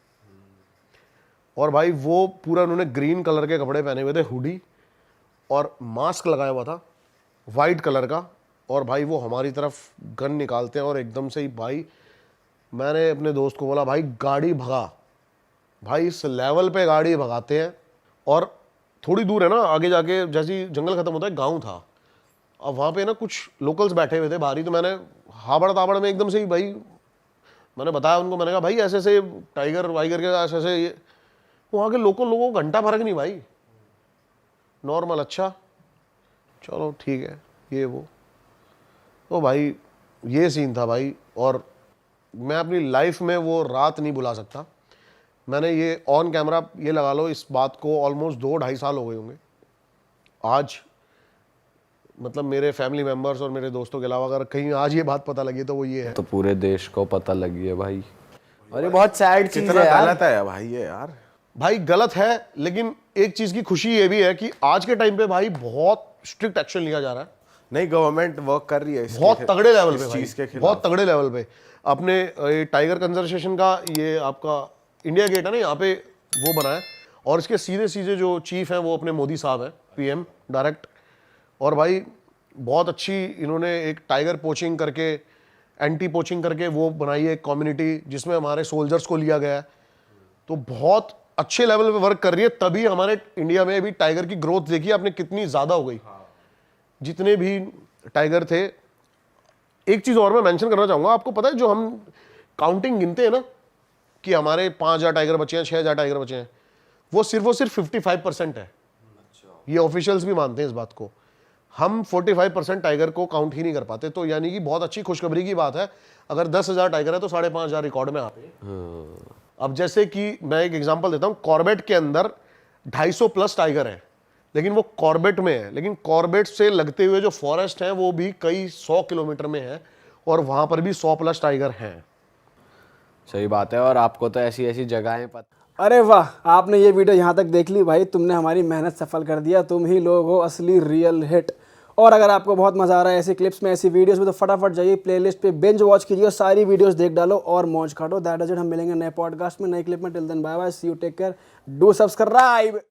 Speaker 6: और भाई वो पूरा उन्होंने ग्रीन कलर के कपड़े पहने हुए थे, हुडी और मास्क लगाया हुआ था वाइट कलर का, और भाई वो हमारी तरफ गन निकालते हैं, और एकदम से ही भाई मैंने अपने दोस्त को बोला भाई गाड़ी भगा, भाई इस लेवल पे गाड़ी भगाते हैं। और थोड़ी दूर है ना आगे जाके, जैसे जंगल खत्म होता है गांव था, अब वहाँ पे ना कुछ लोकल्स बैठे हुए थे बाहरी, तो मैंने हाबड़ ताबड़ में एकदम से ही भाई मैंने बताया उनको, मैंने कहा भाई ऐसे ऐसे टाइगर वाइगर के ऐसे ऐसे, ये वहाँ के लोगों को घंटा फर्क नहीं भाई, नॉर्मल, अच्छा चलो ठीक है ये वो। तो भाई ये सीन था भाई, और मैं अपनी लाइफ में वो रात नहीं भुला सकता। मैंने ये ऑन कैमरा ये लगा लो, इस बात को ऑलमोस्ट 2-2.5 साल हो गए होंगे आज। मतलब मेरे फैमिली मेंबर्स और मेरे दोस्तों के अलावा अगर कहीं आज ये बात पता लगी तो वो ये है।
Speaker 5: तो पूरे देश को पता लगी है भाई, और ये बहुत सैड चीज
Speaker 2: कितना
Speaker 5: है यार।
Speaker 2: गलत है भाई ये यार।
Speaker 6: भाई गलत है, लेकिन एक चीज की खुशी ये भी है कि आज के टाइम पे भाई बहुत स्ट्रिक्ट एक्शन लिया जा रहा है।
Speaker 2: नहीं, गवर्नमेंट वर्क कर रही है
Speaker 6: बहुत तगड़े लेवल पे
Speaker 2: इस
Speaker 6: भाई,
Speaker 2: चीज के खिलाफ।
Speaker 6: बहुत तगड़े लेवल पे। अपने टाइगर कंजर्वेशन का ये आपका इंडिया गेट है ना, यहाँ पे वो बना है, और इसके सीधे सीधे जो चीफ हैं वो अपने मोदी साहब हैं, पीएम डायरेक्ट। और भाई बहुत अच्छी इन्होंने एक टाइगर पोचिंग करके, एंटी पोचिंग करके वो बनाई है एक कम्युनिटी, जिसमें हमारे सोल्जर्स को लिया गया है। तो बहुत अच्छे लेवल पे वर्क कर रही है, तभी हमारे इंडिया में भी टाइगर की ग्रोथ देखिए आपने कितनी ज़्यादा हो गई। जितने भी टाइगर थे, एक चीज़ और मैं मेंशन करना चाहूँगा, आपको पता है जो हम काउंटिंग गिनते हैं ना कि हमारे 5,000 टाइगर बचे हैं, 6,000 टाइगर बचे हैं, वो सिर्फ 55% है। ये ऑफिशियल्स भी मानते हैं इस बात को। हम 45% टाइगर को काउंट ही नहीं कर पाते। तो यानी कि बहुत अच्छी खुशखबरी की बात है, अगर 10,000 टाइगर है तो 5,500 रिकॉर्ड में आते हैं। अब जैसे कि मैं एक एग्जांपल देता हूं, कॉर्बेट के अंदर 250 प्लस टाइगर है, लेकिन वो कॉर्बेट में है, लेकिन कॉर्बेट से लगते हुए जो फॉरेस्ट है वो भी कई 100 किलोमीटर में है, और वहां पर भी 100 प्लस टाइगर हैं।
Speaker 5: सही बात है, और आपको तो ऐसी ऐसी जगहें पता।
Speaker 4: अरे वाह, आपने ये वीडियो यहाँ तक देख ली भाई, तुमने हमारी मेहनत सफल कर दिया। तुम ही लोग हो असली रियल हिट। और अगर आपको बहुत मज़ा आ रहा है ऐसी क्लिप्स में, ऐसी वीडियोस में, तो फटाफट जाइए प्लेलिस्ट पे, बिंज वॉच कीजिए और सारी वीडियोस देख डालो और मौज काटो। That is it. हम मिलेंगे नए पॉडकास्ट में, नई क्लिप में। Till then bye bye, see you, take care, do subscribe.